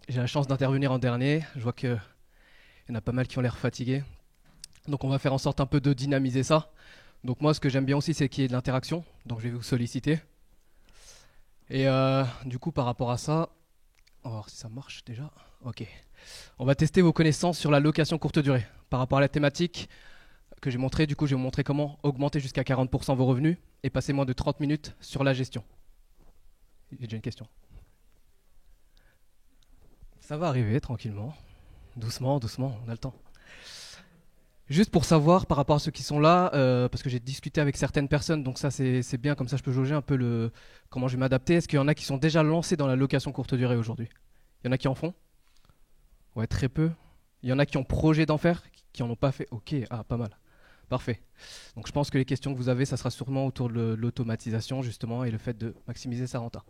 J'ai la chance d'intervenir en dernier. Je vois qu'il y en a pas mal qui ont l'air fatigués. Donc on va faire en sorte un peu de dynamiser ça. Donc moi, ce que j'aime bien aussi, c'est qu'il y ait de l'interaction. Donc je vais vous solliciter. Et du coup, par rapport à ça, on va voir si ça marche déjà. Ok. On va tester vos connaissances sur la location courte durée. Par rapport à la thématique que j'ai montrée, du coup, je vais vous montrer comment augmenter jusqu'à 40% vos revenus et passer moins de 30 minutes sur la gestion. J'ai déjà une question. Ça va arriver tranquillement. Doucement, doucement, on a le temps. Juste pour savoir par rapport à ceux qui sont là, parce que j'ai discuté avec certaines personnes, donc ça c'est bien, comme ça je peux jauger un peu comment je vais m'adapter. Est-ce qu'il y en a qui sont déjà lancés dans la location courte durée aujourd'hui? Il y en a qui en font? Ouais, très peu. Il y en a qui ont projet d'en faire, qui en ont pas fait? Ok, ah pas mal. Parfait. Donc je pense que les questions que vous avez, ça sera sûrement autour de l'automatisation justement et le fait de maximiser sa renta.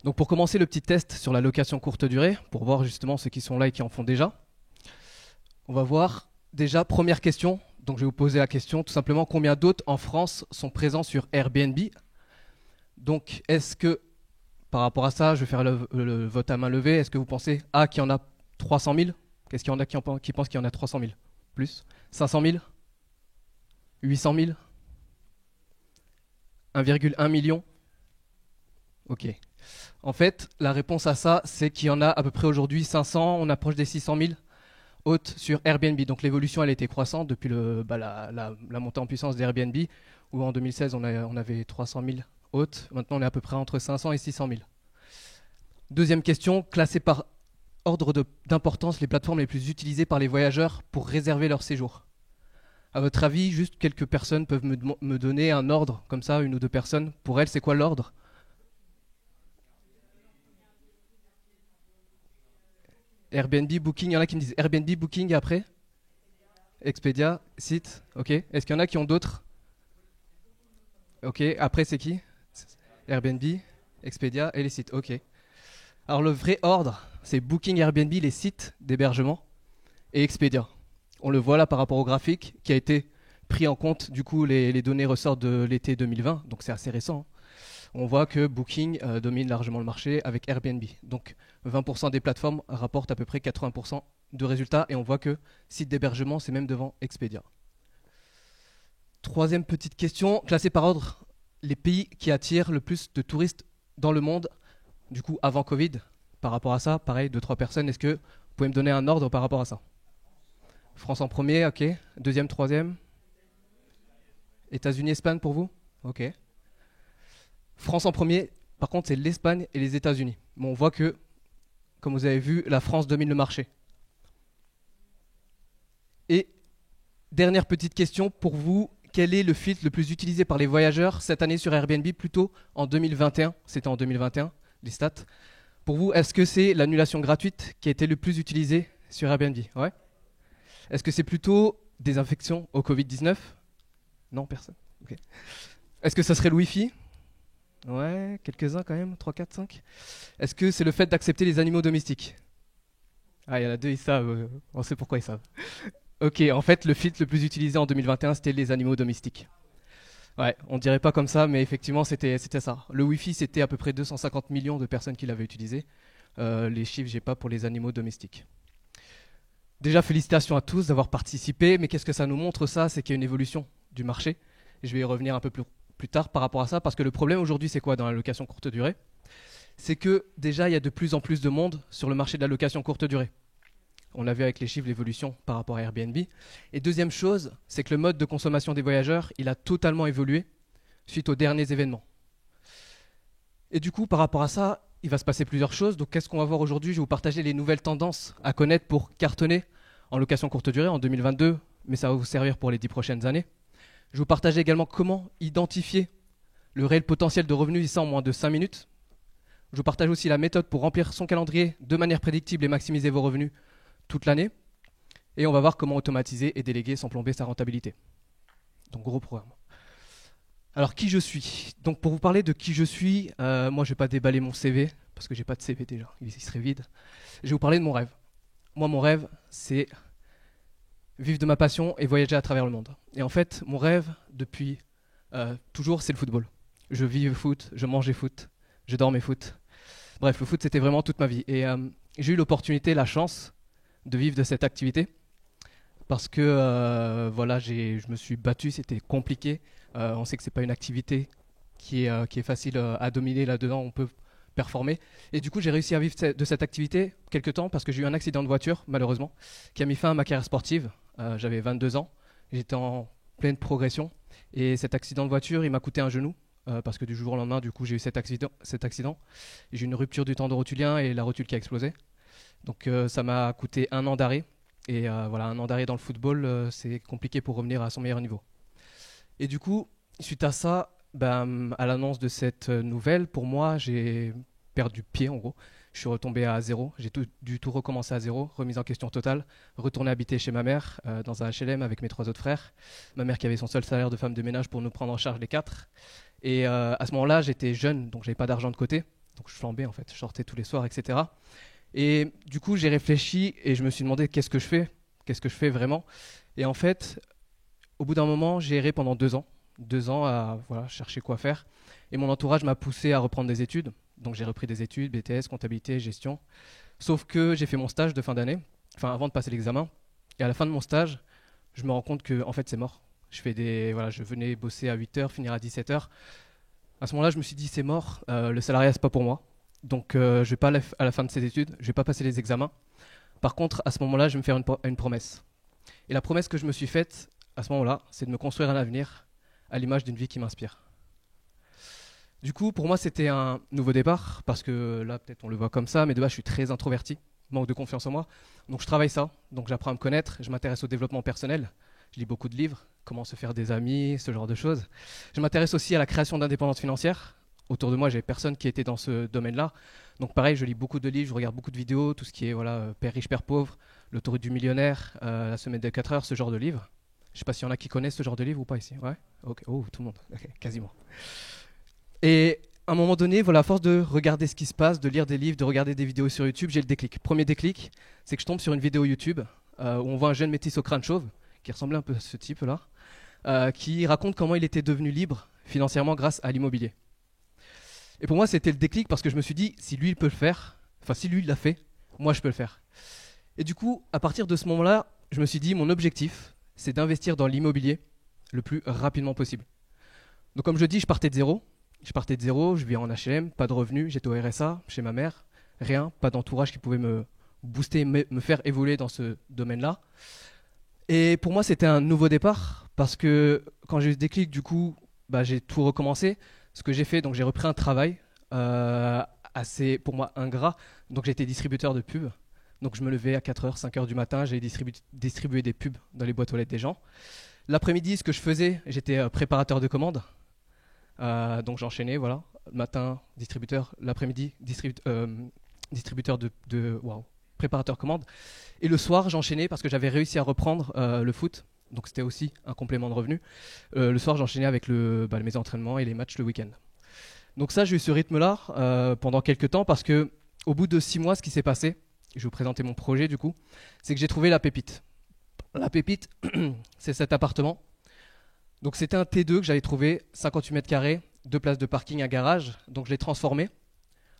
Donc pour commencer le petit test sur la location courte durée, pour voir justement ceux qui sont là et qui en font déjà, on va voir déjà, première question. Donc je vais vous poser la question tout simplement, combien d'hôtes en France sont présents sur Airbnb? Donc est-ce que, par rapport à ça, je vais faire le vote à main levée, est-ce que vous pensez A qu'il y en a 300 000? Qu'est-ce qu'il y en a qui pensent qu'il y en a 300 000? Plus 500 000? 800 000? 1,1 million? Ok. En fait, la réponse à ça, c'est qu'il y en a à peu près aujourd'hui 500, on approche des 600 000 hôtes sur Airbnb. Donc l'évolution, elle a été croissante depuis la montée en puissance d'Airbnb, où en 2016, on avait 300 000 hôtes. Maintenant, on est à peu près entre 500 et 600 000. Deuxième question, classée par ordre d'importance, les plateformes les plus utilisées par les voyageurs pour réserver leur séjour. À votre avis, juste quelques personnes peuvent me donner un ordre, comme ça, une ou deux personnes. Pour elles, c'est quoi l'ordre? Airbnb, Booking, il y en a qui me disent Airbnb, Booking et après Expedia, site, ok. Est-ce qu'il y en a qui ont d'autres? Ok, après c'est qui? Airbnb, Expedia et les sites, ok. Alors le vrai ordre, c'est Booking, Airbnb, les sites d'hébergement et Expedia. On le voit là par rapport au graphique qui a été pris en compte, du coup les données ressortent de l'été 2020, donc c'est assez récent. On voit que Booking domine largement le marché avec Airbnb. Donc 20% des plateformes rapportent à peu près 80% de résultats et on voit que site d'hébergement, c'est même devant Expedia. Troisième petite question, classée par ordre, les pays qui attirent le plus de touristes dans le monde, du coup avant Covid, par rapport à ça, pareil, 2-3 personnes, est-ce que vous pouvez me donner un ordre par rapport à ça? France en premier, ok. Deuxième, troisième. États-Unis, Espagne pour vous? Ok. France en premier, par contre, c'est l'Espagne et les États-Unis. Bon, on voit que, comme vous avez vu, la France domine le marché. Et dernière petite question pour vous, quel est le filtre le plus utilisé par les voyageurs cette année sur Airbnb, plutôt en 2021? C'était en 2021, les stats. Pour vous, est-ce que c'est l'annulation gratuite qui a été le plus utilisée sur Airbnb? Ouais. Est-ce que c'est plutôt des infections au Covid-19? Non, personne. Okay. Est-ce que ça serait le Wi-Fi? Ouais, quelques-uns quand même, 3, 4, 5. Est-ce que c'est le fait d'accepter les animaux domestiques? Ah, il y en a deux, ils savent, on sait pourquoi ils savent. Ok, en fait, le filtre le plus utilisé en 2021, c'était les animaux domestiques. Ouais, on dirait pas comme ça, mais effectivement, c'était ça. Le Wi-Fi, c'était à peu près 250 millions de personnes qui l'avaient utilisé. Les chiffres, j'ai pas pour les animaux domestiques. Déjà, félicitations à tous d'avoir participé, mais qu'est-ce que ça nous montre ça? C'est qu'il y a une évolution du marché. Et je vais y revenir un peu plus tard par rapport à ça, parce que le problème aujourd'hui, c'est quoi dans la location courte durée? C'est que déjà, il y a de plus en plus de monde sur le marché de la location courte durée. On l'a vu avec les chiffres, l'évolution par rapport à Airbnb. Et deuxième chose, c'est que le mode de consommation des voyageurs, il a totalement évolué suite aux derniers événements. Et du coup, par rapport à ça, il va se passer plusieurs choses. Donc, qu'est-ce qu'on va voir aujourd'hui? Je vais vous partager les nouvelles tendances à connaître pour cartonner en location courte durée en 2022, mais ça va vous servir pour les 10 prochaines années. Je vais vous partager également comment identifier le réel potentiel de revenus, et ça en moins de 5 minutes. Je vous partage aussi la méthode pour remplir son calendrier de manière prédictible et maximiser vos revenus toute l'année. Et on va voir comment automatiser et déléguer sans plomber sa rentabilité. Donc gros programme. Alors qui je suis? Donc pour vous parler de qui je suis, moi je vais pas déballer mon CV, parce que j'ai pas de CV déjà, il serait vide. Je vais vous parler de mon rêve. Moi mon rêve, c'est vivre de ma passion et voyager à travers le monde. Et en fait, mon rêve, depuis toujours, c'est le football. Je vis le foot, je mange le foot, je dors mes foot. Bref, le foot, c'était vraiment toute ma vie. Et j'ai eu l'opportunité, la chance de vivre de cette activité parce que voilà, je me suis battu, c'était compliqué. On sait que c'est pas une activité qui est facile à dominer là-dedans, on peut performer. Et du coup, j'ai réussi à vivre de cette activité quelques temps parce que j'ai eu un accident de voiture, malheureusement, qui a mis fin à ma carrière sportive. J'avais 22 ans, j'étais en pleine progression et cet accident de voiture, il m'a coûté un genou. Parce que du jour au lendemain, du coup, j'ai eu cet accident. J'ai eu une rupture du tendon rotulien et la rotule qui a explosé. Donc ça m'a coûté un an d'arrêt. Et voilà, un an d'arrêt dans le football, c'est compliqué pour revenir à son meilleur niveau. Et du coup, suite à ça, ben, à l'annonce de cette nouvelle, pour moi, j'ai perdu pied en gros. Je suis retombé à zéro. J'ai dû tout recommencer à zéro, remise en question totale, retourner habiter chez ma mère dans un HLM avec mes 3 autres frères. Ma mère qui avait son seul salaire de femme de ménage pour nous prendre en charge les 4. Et à ce moment-là, j'étais jeune, donc j'avais pas d'argent de côté. Donc je flambais en fait, je sortais tous les soirs, etc. Et du coup, j'ai réfléchi et je me suis demandé qu'est-ce que je fais. Qu'est-ce que je fais vraiment. Et en fait, au bout d'un moment, j'ai erré pendant 2 ans. 2 ans à voilà, chercher quoi faire. Et mon entourage m'a poussé à reprendre des études. Donc j'ai repris des études, BTS, comptabilité, gestion. Sauf que j'ai fait mon stage de fin d'année, enfin avant de passer l'examen. Et à la fin de mon stage, je me rends compte que en fait c'est mort. Voilà, je venais bosser à 8h, finir à 17h. À ce moment-là, je me suis dit c'est mort, le salariat c'est pas pour moi. Donc je vais pas à la fin de ces études, je vais pas passer les examens. Par contre, à ce moment-là, je vais me faire une promesse. Et la promesse que je me suis faite à ce moment-là, c'est de me construire un avenir à l'image d'une vie qui m'inspire. Du coup, pour moi, c'était un nouveau départ, parce que là, peut-être on le voit comme ça, mais de base, je suis très introverti, manque de confiance en moi. Donc je travaille ça, donc j'apprends à me connaître, je m'intéresse au développement personnel, je lis beaucoup de livres, comment se faire des amis, ce genre de choses. Je m'intéresse aussi à la création d'indépendance financière. Autour de moi, j'avais personne qui était dans ce domaine-là. Donc pareil, je lis beaucoup de livres, je regarde beaucoup de vidéos, tout ce qui est voilà, Père riche, Père pauvre, L'autoroute du millionnaire, La semaine de 4 heures, ce genre de livres. Je ne sais pas s'il y en a qui connaissent ce genre de livre ou pas ici. Ouais. Okay. Oh, tout le monde. Okay, quasiment. Et à un moment donné, voilà, à force de regarder ce qui se passe, de lire des livres, de regarder des vidéos sur YouTube, j'ai le déclic. Premier déclic, c'est que je tombe sur une vidéo YouTube où on voit un jeune métis au crâne chauve, qui ressemblait un peu à ce type-là, qui raconte comment il était devenu libre financièrement grâce à l'immobilier. Et pour moi, c'était le déclic parce que je me suis dit, si lui il peut le faire, enfin si lui il l'a fait, moi je peux le faire. Et du coup, à partir de ce moment-là, je me suis dit, mon objectif, c'est d'investir dans l'immobilier le plus rapidement possible. Donc comme je dis, je partais de zéro, je vis en HLM, pas de revenus, j'étais au RSA, chez ma mère, rien, pas d'entourage qui pouvait me booster, me faire évoluer dans ce domaine-là. Et pour moi, c'était un nouveau départ parce que quand j'ai eu ce déclic, du coup, j'ai tout recommencé. Ce que j'ai fait, donc j'ai repris un travail assez, pour moi, ingrat. Donc j'étais distributeur de pubs. Donc je me levais à 4h, 5h du matin, j'ai distribué des pubs dans les boîtes aux lettres des gens. L'après-midi, ce que je faisais, j'étais préparateur de commandes. Donc j'enchaînais, voilà. Le matin, distributeur. L'après-midi, distributeur préparateur commande. Et le soir, j'enchaînais parce que j'avais réussi à reprendre le foot. Donc c'était aussi un complément de revenu. Le soir, j'enchaînais avec mes entraînements et les matchs le week-end. Donc ça, j'ai eu ce rythme-là pendant quelques temps parce que au bout de 6 mois, ce qui s'est passé, je vais vous présenter mon projet du coup, c'est que j'ai trouvé la pépite. La pépite, c'est cet appartement. Donc c'était un T2 que j'avais trouvé, 58 mètres carrés, 2 places de parking, un garage. Donc je l'ai transformé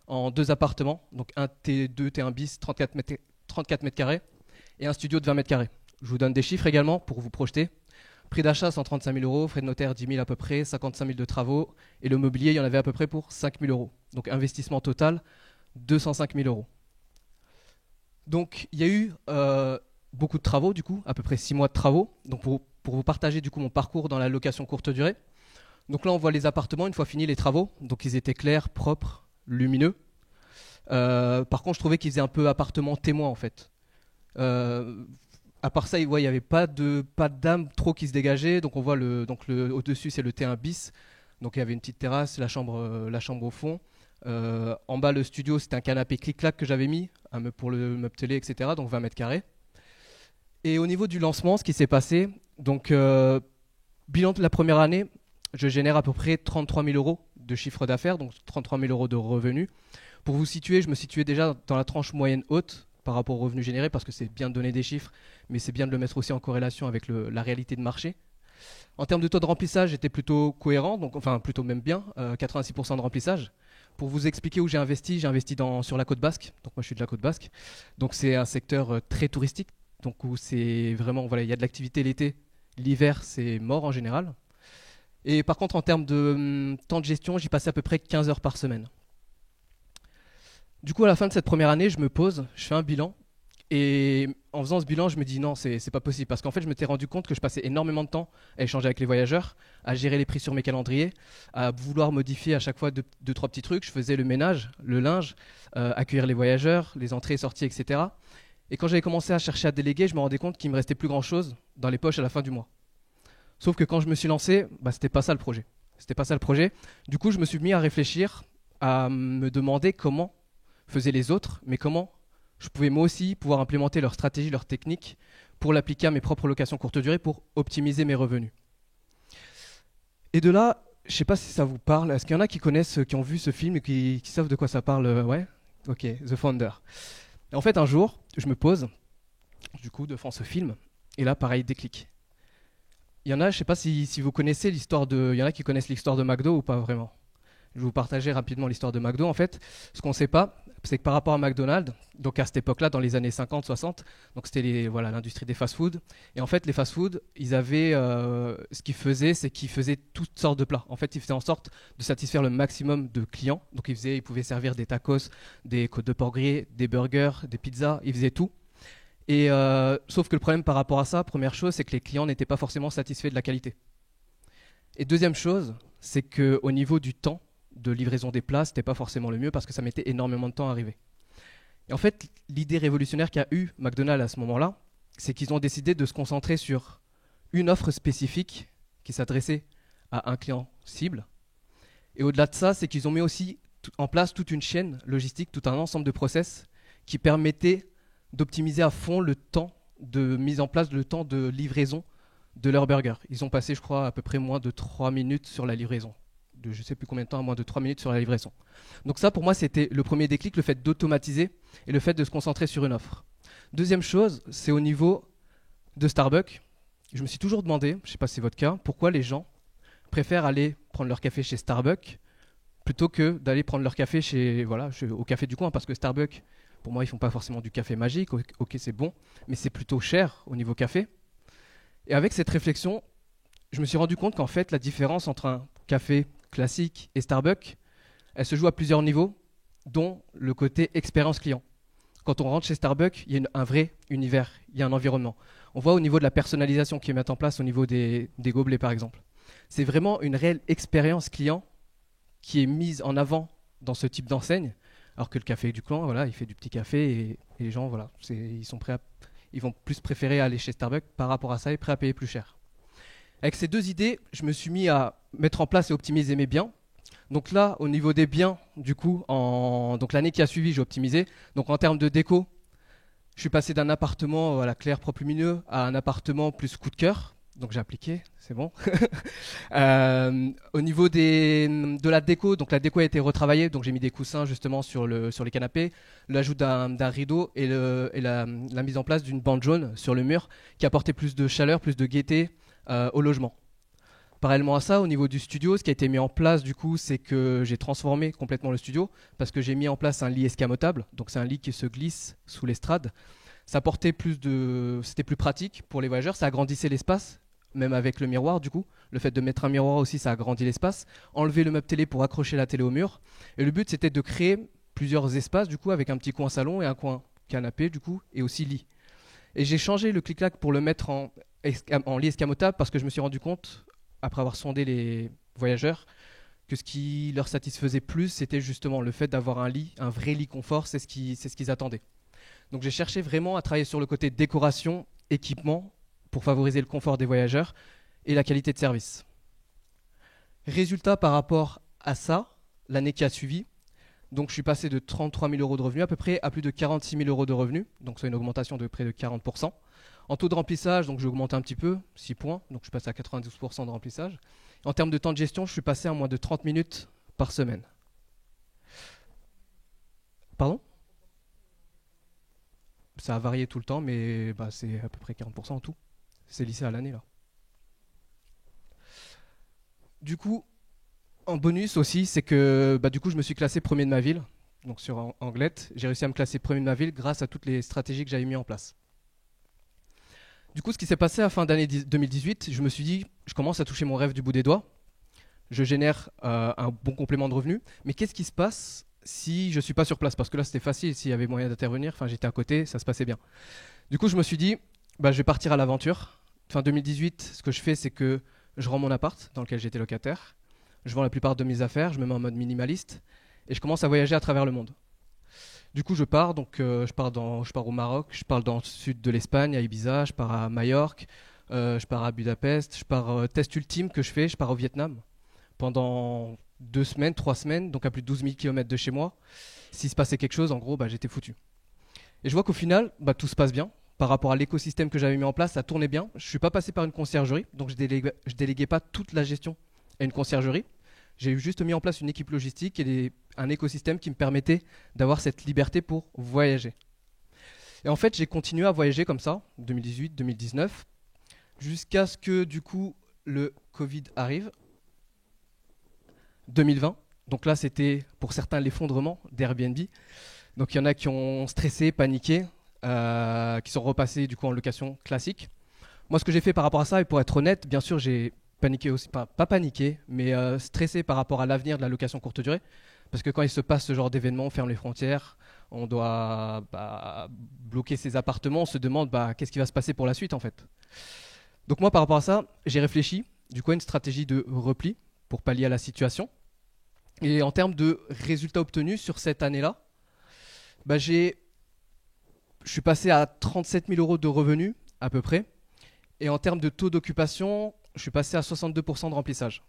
en 2 appartements. Donc un T2, T1 bis, 34 mètres carrés et un studio de 20 mètres carrés. Je vous donne des chiffres également pour vous projeter. Prix d'achat 135 000 euros, frais de notaire 10 000 à peu près, 55 000 de travaux. Et le mobilier, il y en avait à peu près pour 5 000 euros. Donc investissement total, 205 000 euros. Donc il y a eu beaucoup de travaux du coup, à peu près 6 mois de travaux. Donc pour vous partager du coup mon parcours dans la location courte durée. Donc là on voit les appartements une fois finis les travaux. Donc ils étaient clairs, propres, lumineux. Par contre je trouvais qu'ils faisaient un peu appartement témoin en fait. À part ça, il n'y avait pas d'âme trop qui se dégageait. Donc on voit au-dessus c'est le T1 bis. Donc il y avait une petite terrasse, la chambre au fond. En bas le studio c'était un canapé clic-clac que j'avais mis pour le meuble télé, etc. Donc 20 mètres carrés. Et au niveau du lancement, ce qui s'est passé, donc bilan de la première année, je génère à peu près 33 000 euros de chiffre d'affaires, donc 33 000 euros de revenus. Pour vous situer, je me situais déjà dans la tranche moyenne haute par rapport aux revenus générés, parce que c'est bien de donner des chiffres, mais c'est bien de le mettre aussi en corrélation avec la réalité de marché. En termes de taux de remplissage, j'étais plutôt cohérent, donc, enfin plutôt même bien, 86% de remplissage. Pour vous expliquer où j'ai investi sur la côte basque. Donc moi je suis de la côte basque. Donc c'est un secteur très touristique. Donc où c'est vraiment, voilà, il y a de l'activité l'été. L'hiver c'est mort en général. Et par contre en termes de temps de gestion, j'y passais à peu près 15 heures par semaine. Du coup à la fin de cette première année, je me pose, je fais un bilan. Et en faisant ce bilan, je me dis non, c'est pas possible. Parce qu'en fait, je m'étais rendu compte que je passais énormément de temps à échanger avec les voyageurs, à gérer les prix sur mes calendriers, à vouloir modifier à chaque fois deux, trois petits trucs. Je faisais le ménage, le linge, accueillir les voyageurs, les entrées et sorties, etc. Et quand j'avais commencé à chercher à déléguer, je me rendais compte qu'il me restait plus grand chose dans les poches à la fin du mois. Sauf que quand je me suis lancé, bah, c'était pas ça le projet. C'était pas ça le projet. Du coup, je me suis mis à réfléchir, à me demander comment faisaient les autres, mais comment je pouvais moi aussi pouvoir implémenter leur stratégie, leur technique pour l'appliquer à mes propres locations courte durée pour optimiser mes revenus. Et de là, je ne sais pas si ça vous parle. Est-ce qu'il y en a qui connaissent, qui ont vu ce film et qui savent de quoi ça parle? Ouais. Ok, The Founder. Et en fait, un jour, je me pose, du coup, devant ce film, et là, pareil, déclic. Il y en a, je ne sais pas si vous connaissez l'histoire de. Il y en a qui connaissent l'histoire de McDo ou pas vraiment. Je vais vous partager rapidement l'histoire de McDo. En fait, ce qu'on ne sait pas, c'est que par rapport à McDonald's, donc à cette époque-là, dans les années 50-60, donc c'était voilà, l'industrie des fast-food. Et en fait, les fast-food, ils avaient, ce qu'ils faisaient, c'est qu'ils faisaient toutes sortes de plats. En fait, ils faisaient en sorte de satisfaire le maximum de clients. Donc ils pouvaient servir des tacos, des côtes de porc grillées, des burgers, des pizzas, ils faisaient tout. Et sauf que le problème par rapport à ça, première chose, c'est que les clients n'étaient pas forcément satisfaits de la qualité. Et deuxième chose, c'est qu'au niveau du temps de livraison des plats, c'était pas forcément le mieux parce que ça mettait énormément de temps à arriver. Et en fait, l'idée révolutionnaire qu'a eu McDonald's à ce moment-là, c'est qu'ils ont décidé de se concentrer sur une offre spécifique qui s'adressait à un client cible. Et au-delà de ça, c'est qu'ils ont mis aussi en place toute une chaîne logistique, tout un ensemble de process qui permettait d'optimiser à fond le temps de mise en place, le temps de livraison de leur burger. Ils ont passé, je crois, à peu près moins de 3 minutes sur la livraison. De je ne sais plus combien de temps, à moins de 3 minutes sur la livraison. Donc ça, pour moi, c'était le premier déclic, le fait d'automatiser et le fait de se concentrer sur une offre. Deuxième chose, c'est au niveau de Starbucks. Je me suis toujours demandé, je ne sais pas si c'est votre cas, pourquoi les gens préfèrent aller prendre leur café chez Starbucks plutôt que d'aller prendre leur café au café du coin, parce que Starbucks, pour moi, ils font pas forcément du café magique. Ok, c'est bon, mais c'est plutôt cher au niveau café. Et avec cette réflexion, je me suis rendu compte qu'en fait, la différence entre un café classique et Starbucks, elle se joue à plusieurs niveaux, dont le côté expérience client. Quand on rentre chez Starbucks, il y a un vrai univers, il y a un environnement. On voit au niveau de la personnalisation qui est mise en place au niveau des gobelets, par exemple. C'est vraiment une réelle expérience client qui est mise en avant dans ce type d'enseigne, alors que le café du clan, voilà, il fait du petit café et les gens, voilà, ils vont plus préférer aller chez Starbucks par rapport à ça et prêts à payer plus cher. Avec ces deux idées, je me suis mis à mettre en place et optimiser mes biens. Donc là, au niveau des biens, du coup, donc l'année qui a suivi, j'ai optimisé. Donc en termes de déco, je suis passé d'un appartement à la clair, propre, lumineux à un appartement plus coup de cœur. Donc j'ai appliqué, c'est bon. Au niveau de la déco, donc la déco a été retravaillée. Donc j'ai mis des coussins justement sur les canapés, l'ajout d'un rideau et la mise en place d'une bande jaune sur le mur qui apportait plus de chaleur, plus de gaieté au logement. Parallèlement à ça, au niveau du studio, ce qui a été mis en place du coup, c'est que j'ai transformé complètement le studio parce que j'ai mis en place un lit escamotable. Donc c'est un lit qui se glisse sous l'estrade. Ça apportait c'était plus pratique pour les voyageurs, ça agrandissait l'espace, même avec le miroir du coup. Le fait de mettre un miroir aussi, ça agrandit l'espace. Enlever le meuble télé pour accrocher la télé au mur. Et le but, c'était de créer plusieurs espaces du coup, avec un petit coin salon et un coin canapé du coup, et aussi lit. Et j'ai changé le clic-clac pour le mettre en lit escamotable parce que je me suis rendu compte, après avoir sondé les voyageurs, que ce qui leur satisfaisait plus, c'était justement le fait d'avoir un lit, un vrai lit confort, c'est ce qu'ils attendaient. Donc j'ai cherché vraiment à travailler sur le côté décoration, équipement, pour favoriser le confort des voyageurs et la qualité de service. Résultat par rapport à ça, l'année qui a suivi, donc je suis passé de 33 000 euros de revenus à peu près à plus de 46 000 euros de revenus, donc c'est une augmentation de près de 40%. En taux de remplissage, donc j'ai augmenté un petit peu, 6 points, donc je suis passé à 92% de remplissage. En termes de temps de gestion, je suis passé à moins de 30 minutes par semaine. Pardon ? Ça a varié tout le temps, mais c'est à peu près 40% en tout. C'est lissé à l'année là. Du coup, En bonus aussi, c'est que du coup, je me suis classé premier de ma ville, donc sur Anglette. J'ai réussi à me classer premier de ma ville grâce à toutes les stratégies que j'avais mis en place. Du coup, ce qui s'est passé à fin d'année 2018, je me suis dit, je commence à toucher mon rêve du bout des doigts. Je génère un bon complément de revenus. Mais qu'est-ce qui se passe si je ne suis pas sur place? Parce que là, c'était facile, s'il y avait moyen d'intervenir. Enfin, j'étais à côté, ça se passait bien. Du coup, je me suis dit, je vais partir à l'aventure. Fin 2018, ce que je fais, c'est que je rends mon appart dans lequel j'étais locataire. Je vends la plupart de mes affaires, je me mets en mode minimaliste. Et je commence à voyager à travers le monde. Du coup, je pars je pars au Maroc, je pars dans le sud de l'Espagne, à Ibiza, je pars à Majorque, je pars à Budapest, je pars test ultime que je pars au Vietnam pendant 2 semaines, 3 semaines, donc à plus de 12 000 km de chez moi. S'il se passait quelque chose, en gros, j'étais foutu. Et je vois qu'au final, tout se passe bien. Par rapport à l'écosystème que j'avais mis en place, ça tournait bien. Je ne suis pas passé par une conciergerie, donc je déléguais pas toute la gestion à une conciergerie. J'ai juste mis en place une équipe logistique et un écosystème qui me permettait d'avoir cette liberté pour voyager. Et en fait, j'ai continué à voyager comme ça, 2018, 2019, jusqu'à ce que du coup le Covid arrive, 2020. Donc là, c'était pour certains l'effondrement d'Airbnb. Donc il y en a qui ont stressé, paniqué, qui sont repassés du coup en location classique. Moi, ce que j'ai fait par rapport à ça, et pour être honnête, bien sûr, j'ai paniqué aussi, pas paniqué, mais stressé par rapport à l'avenir de la location courte durée. Parce que quand il se passe ce genre d'événement, on ferme les frontières, on doit bloquer ses appartements, on se demande qu'est-ce qui va se passer pour la suite en fait. Donc moi, par rapport à ça, j'ai réfléchi du coup à une stratégie de repli pour pallier à la situation. Et en termes de résultats obtenus sur cette année-là, je suis passé à 37 000 euros de revenus à peu près. Et en termes de taux d'occupation, je suis passé à 62% de remplissage.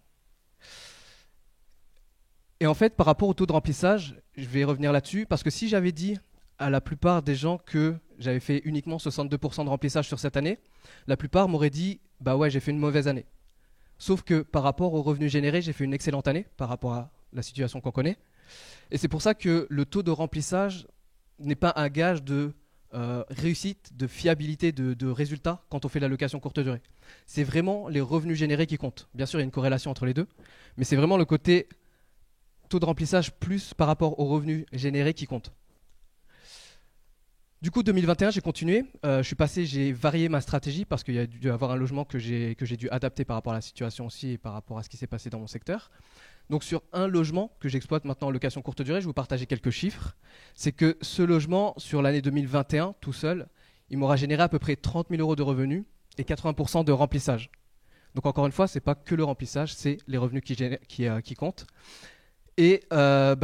Et en fait, par rapport au taux de remplissage, je vais revenir là-dessus, parce que si j'avais dit à la plupart des gens que j'avais fait uniquement 62% de remplissage sur cette année, la plupart m'auraient dit « bah ouais, j'ai fait une mauvaise année ». Sauf que par rapport aux revenus générés, j'ai fait une excellente année par rapport à la situation qu'on connaît. Et c'est pour ça que le taux de remplissage n'est pas un gage de réussite, de fiabilité, de résultat quand on fait la location courte durée. C'est vraiment les revenus générés qui comptent. Bien sûr, il y a une corrélation entre les deux, mais c'est vraiment le côté taux de remplissage plus par rapport aux revenus générés qui compte. Du coup, 2021, j'ai continué. J'ai varié ma stratégie parce qu'il y a dû avoir un logement que j'ai dû adapter par rapport à la situation aussi et par rapport à ce qui s'est passé dans mon secteur. Donc sur un logement que j'exploite maintenant en location courte durée, je vais vous partager quelques chiffres. C'est que ce logement, sur l'année 2021, tout seul, il m'aura généré à peu près 30 000 euros de revenus et 80% de remplissage. Donc encore une fois, ce n'est pas que le remplissage, c'est les revenus qui comptent. Et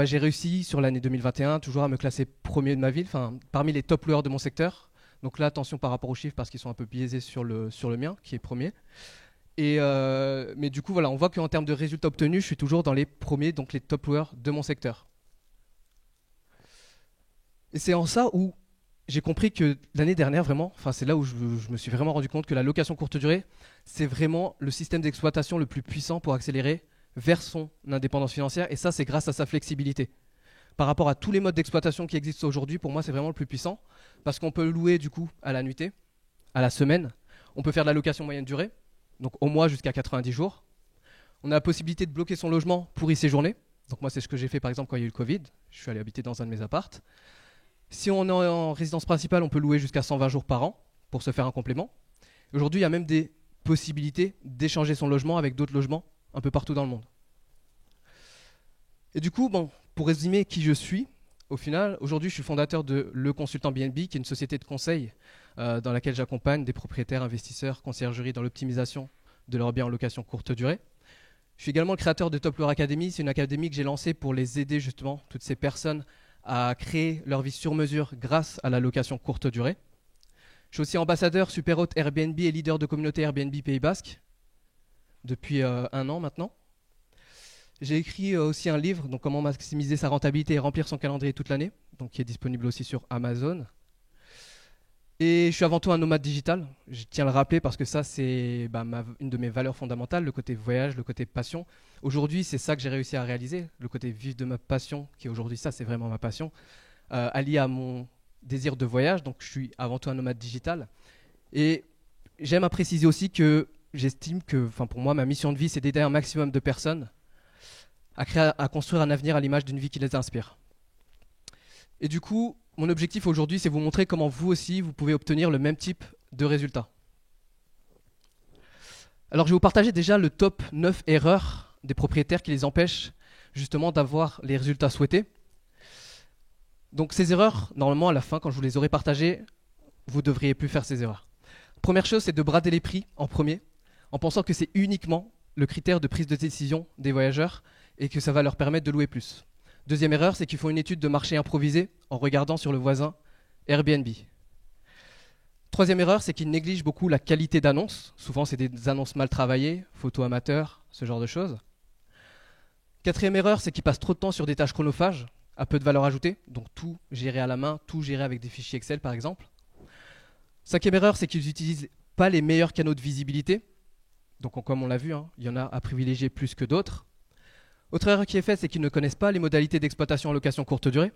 j'ai réussi sur l'année 2021 toujours à me classer premier de ma ville, parmi les top loueurs de mon secteur. Donc là, attention par rapport aux chiffres parce qu'ils sont un peu biaisés sur le mien, qui est premier. Mais du coup, voilà, on voit qu'en termes de résultats obtenus, je suis toujours dans les premiers, donc les top loueurs de mon secteur. Et c'est en ça où j'ai compris que l'année dernière, vraiment, c'est là où je me suis vraiment rendu compte que la location courte durée, c'est vraiment le système d'exploitation le plus puissant pour accélérer vers son indépendance financière. Et ça, c'est grâce à sa flexibilité. Par rapport à tous les modes d'exploitation qui existent aujourd'hui, pour moi, c'est vraiment le plus puissant parce qu'on peut louer du coup à la nuitée, à la semaine. On peut faire de la location moyenne durée, donc au mois jusqu'à 90 jours. On a la possibilité de bloquer son logement pour y séjourner. Donc moi, c'est ce que j'ai fait par exemple quand il y a eu le Covid. Je suis allé habiter dans un de mes appartes. Si on est en résidence principale, on peut louer jusqu'à 120 jours par an pour se faire un complément. Aujourd'hui, il y a même des possibilités d'échanger son logement avec d'autres logements un peu partout dans le monde. Et du coup, pour résumer qui je suis, au final, aujourd'hui, je suis fondateur de Le Consultant BNB, qui est une société de conseil dans laquelle j'accompagne des propriétaires, investisseurs, conciergeries dans l'optimisation de leurs biens en location courte durée. Je suis également le créateur de Top Lower Academy. C'est une académie que j'ai lancée pour les aider justement, toutes ces personnes, à créer leur vie sur mesure grâce à la location courte durée. Je suis aussi ambassadeur super hôte Airbnb et leader de communauté Airbnb Pays Basque depuis 1 an maintenant. J'ai écrit aussi un livre, donc comment maximiser sa rentabilité et remplir son calendrier toute l'année, donc qui est disponible aussi sur Amazon. Et je suis avant tout un nomade digital, je tiens à le rappeler parce que ça c'est une de mes valeurs fondamentales, le côté voyage, le côté passion. Aujourd'hui c'est ça que j'ai réussi à réaliser, le côté vivre de ma passion, qui aujourd'hui ça c'est vraiment ma passion, allié à mon désir de voyage, donc je suis avant tout un nomade digital. Et j'aime à préciser aussi que j'estime que pour moi ma mission de vie c'est d'aider un maximum de personnes à construire un avenir à l'image d'une vie qui les inspire. Et du coup, mon objectif aujourd'hui, c'est vous montrer comment vous aussi, vous pouvez obtenir le même type de résultats. Alors, je vais vous partager déjà le top 9 erreurs des propriétaires qui les empêchent justement d'avoir les résultats souhaités. Donc, ces erreurs, normalement, à la fin, quand je vous les aurai partagées, vous ne devriez plus faire ces erreurs. Première chose, c'est de brader les prix en premier, en pensant que c'est uniquement le critère de prise de décision des voyageurs et que ça va leur permettre de louer plus. Deuxième erreur, c'est qu'ils font une étude de marché improvisée en regardant sur le voisin Airbnb. Troisième erreur, c'est qu'ils négligent beaucoup la qualité d'annonce. Souvent, c'est des annonces mal travaillées, photos amateurs, ce genre de choses. Quatrième erreur, c'est qu'ils passent trop de temps sur des tâches chronophages, à peu de valeur ajoutée, donc tout géré à la main, tout géré avec des fichiers Excel par exemple. Cinquième erreur, c'est qu'ils n'utilisent pas les meilleurs canaux de visibilité. Donc comme on l'a vu, il y en a à privilégier plus que d'autres. Autre erreur qui est faite, c'est qu'ils ne connaissent pas les modalités d'exploitation en location courte durée.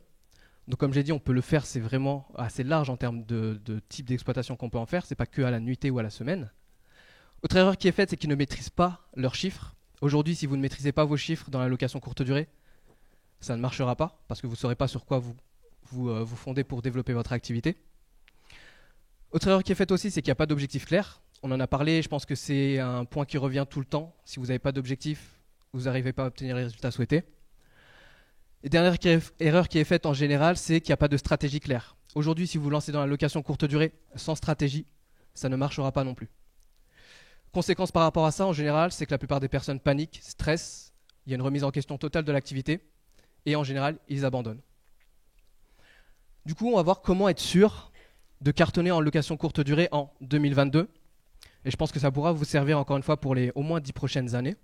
Donc comme j'ai dit, on peut le faire, c'est vraiment assez large en termes de type d'exploitation qu'on peut en faire, c'est pas que à la nuitée ou à la semaine. Autre erreur qui est faite, c'est qu'ils ne maîtrisent pas leurs chiffres. Aujourd'hui, si vous ne maîtrisez pas vos chiffres dans la location courte durée, ça ne marchera pas, parce que vous ne saurez pas sur quoi vous fondez pour développer votre activité. Autre erreur qui est faite aussi, c'est qu'il n'y a pas d'objectif clair. On en a parlé, je pense que c'est un point qui revient tout le temps. Si vous n'avez pas d'objectif, vous n'arrivez pas à obtenir les résultats souhaités. Et dernière erreur qui est faite en général, c'est qu'il n'y a pas de stratégie claire. Aujourd'hui, si vous vous lancez dans la location courte durée sans stratégie, ça ne marchera pas non plus. Conséquence par rapport à ça, en général, c'est que la plupart des personnes paniquent, stressent, il y a une remise en question totale de l'activité, et en général, ils abandonnent. Du coup, on va voir comment être sûr de cartonner en location courte durée en 2022. Et je pense que ça pourra vous servir encore une fois pour les au moins 10 prochaines années.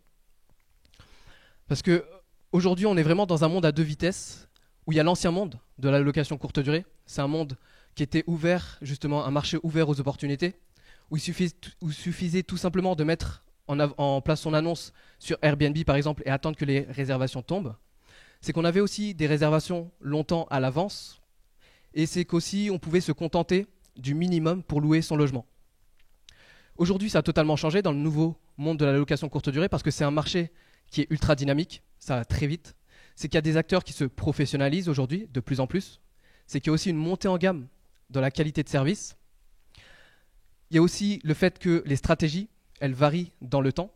Parce que aujourd'hui, on est vraiment dans un monde à deux vitesses, où il y a l'ancien monde de la location courte durée. C'est un monde qui était ouvert, justement, un marché ouvert aux opportunités, où il suffisait tout simplement de mettre en place son annonce sur Airbnb, par exemple, et attendre que les réservations tombent. C'est qu'on avait aussi des réservations longtemps à l'avance, et c'est qu'aussi on pouvait se contenter du minimum pour louer son logement. Aujourd'hui, ça a totalement changé dans le nouveau monde de la location courte durée, parce que c'est un marché qui est ultra dynamique, ça va très vite. C'est qu'il y a des acteurs qui se professionnalisent aujourd'hui de plus en plus. C'est qu'il y a aussi une montée en gamme dans la qualité de service. Il y a aussi le fait que les stratégies, elles varient dans le temps.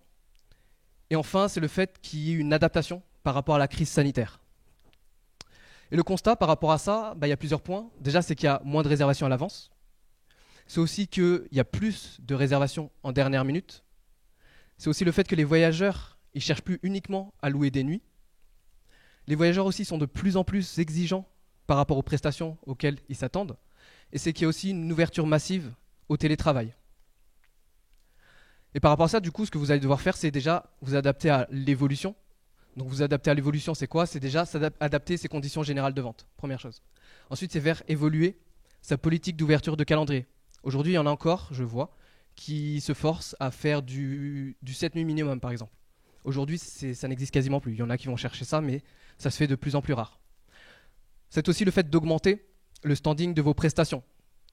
Et enfin, c'est le fait qu'il y ait une adaptation par rapport à la crise sanitaire. Et le constat par rapport à ça, il y a plusieurs points. Déjà, c'est qu'il y a moins de réservations à l'avance. C'est aussi qu'il y a plus de réservations en dernière minute. C'est aussi le fait que les voyageurs, ils ne cherchent plus uniquement à louer des nuits. Les voyageurs aussi sont de plus en plus exigeants par rapport aux prestations auxquelles ils s'attendent. Et c'est qu'il y a aussi une ouverture massive au télétravail. Et par rapport à ça, du coup, ce que vous allez devoir faire, c'est déjà vous adapter à l'évolution. Donc vous adapter à l'évolution, c'est quoi? C'est déjà adapter ses conditions générales de vente, première chose. Ensuite, c'est faire évoluer sa politique d'ouverture de calendrier. Aujourd'hui, il y en a encore, je vois, qui se forcent à faire du 7 nuits minimum, par exemple. Aujourd'hui, ça n'existe quasiment plus. Il y en a qui vont chercher ça, mais ça se fait de plus en plus rare. C'est aussi le fait d'augmenter le standing de vos prestations.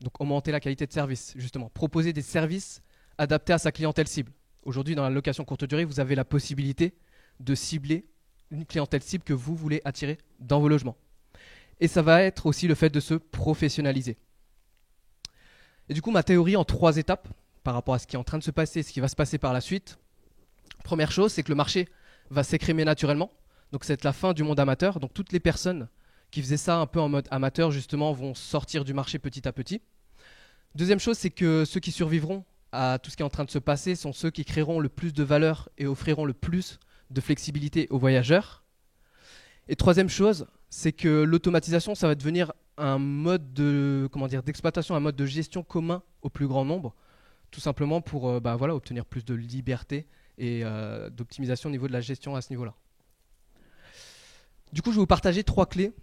Donc augmenter la qualité de service, justement. Proposer des services adaptés à sa clientèle cible. Aujourd'hui, dans la location courte durée, vous avez la possibilité de cibler une clientèle cible que vous voulez attirer dans vos logements. Et ça va être aussi le fait de se professionnaliser. Et du coup, ma théorie en 3 étapes par rapport à ce qui est en train de se passer, ce qui va se passer par la suite. Première chose, c'est que le marché va s'écrémer naturellement. Donc c'est la fin du monde amateur. Donc toutes les personnes qui faisaient ça un peu en mode amateur, justement, vont sortir du marché petit à petit. Deuxième chose, c'est que ceux qui survivront à tout ce qui est en train de se passer sont ceux qui créeront le plus de valeur et offriront le plus de flexibilité aux voyageurs. Et troisième chose, c'est que l'automatisation, ça va devenir un mode d'exploitation, un mode de gestion commun au plus grand nombre, tout simplement pour obtenir plus de liberté et d'optimisation au niveau de la gestion à ce niveau-là. Du coup, je vais vous partager 3 clés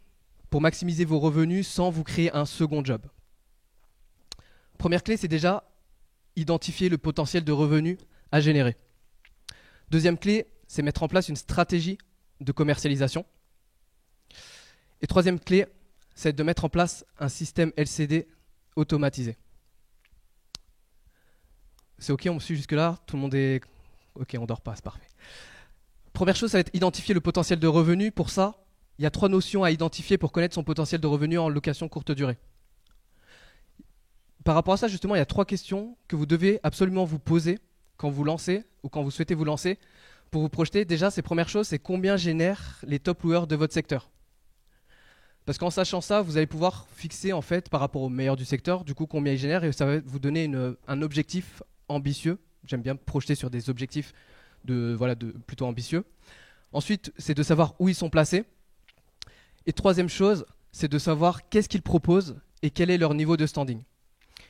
pour maximiser vos revenus sans vous créer un second job. Première clé, c'est déjà identifier le potentiel de revenus à générer. Deuxième clé, c'est mettre en place une stratégie de commercialisation. Et troisième clé, c'est de mettre en place un système LCD automatisé. C'est OK, on me suit jusque-là? Tout le monde est OK, on ne dort pas, c'est parfait. Première chose, ça va être identifier le potentiel de revenu. Pour ça, il y a 3 notions à identifier pour connaître son potentiel de revenu en location courte durée. Par rapport à ça, justement, il y a 3 questions que vous devez absolument vous poser quand vous lancez ou quand vous souhaitez vous lancer pour vous projeter. Déjà, ces premières choses, c'est combien génèrent les top loueurs de votre secteur. Parce qu'en sachant ça, vous allez pouvoir fixer en fait par rapport aux meilleurs du secteur, du coup combien ils génèrent, et ça va vous donner un objectif ambitieux. J'aime bien me projeter sur des objectifs plutôt ambitieux. Ensuite, c'est de savoir où ils sont placés. Et troisième chose, c'est de savoir qu'est-ce qu'ils proposent et quel est leur niveau de standing.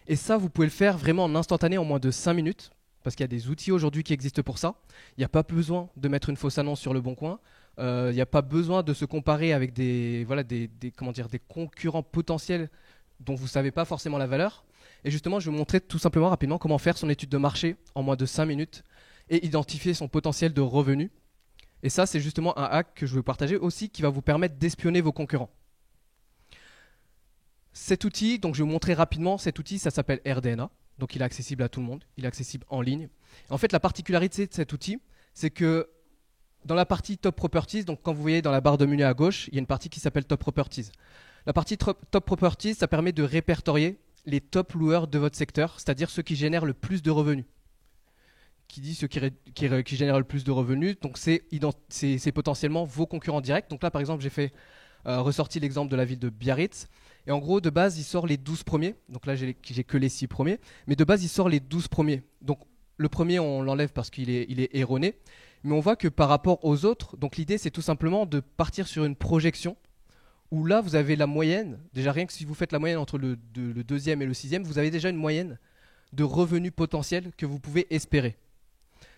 Et ça, vous pouvez le faire vraiment en instantané en moins de 5 minutes, parce qu'il y a des outils aujourd'hui qui existent pour ça. Il n'y a pas besoin de mettre une fausse annonce sur le bon coin. Il n'y a pas besoin de se comparer avec des concurrents potentiels dont vous ne savez pas forcément la valeur. Et justement, je vais vous montrer tout simplement rapidement comment faire son étude de marché en moins de 5 minutes et identifier son potentiel de revenu. Et ça, c'est justement un hack que je veux partager aussi qui va vous permettre d'espionner vos concurrents. Cet outil, donc je vais vous montrer rapidement, cet outil, ça s'appelle RDNA. Donc il est accessible à tout le monde, il est accessible en ligne. Et en fait, la particularité de cet outil, c'est que dans la partie Top Properties, donc quand vous voyez dans la barre de menu à gauche, il y a une partie qui s'appelle Top Properties. La partie Top Properties, ça permet de répertorier les top loueurs de votre secteur, c'est-à-dire ceux qui génèrent le plus de revenus. Qui dit ceux qui génèrent le plus de revenus, donc c'est potentiellement vos concurrents directs. Donc là, par exemple, j'ai fait ressorti l'exemple de la ville de Biarritz. Et en gros, de base, il sort les 12 premiers. Donc là, j'ai que les 6 premiers. Mais de base, il sort les 12 premiers. Donc le premier, on l'enlève parce qu'il est erroné. Mais on voit que par rapport aux autres, donc l'idée, c'est tout simplement de partir sur une projection où là, vous avez la moyenne. Déjà, rien que si vous faites la moyenne entre le deuxième et le sixième, vous avez déjà une moyenne de revenus potentiels que vous pouvez espérer.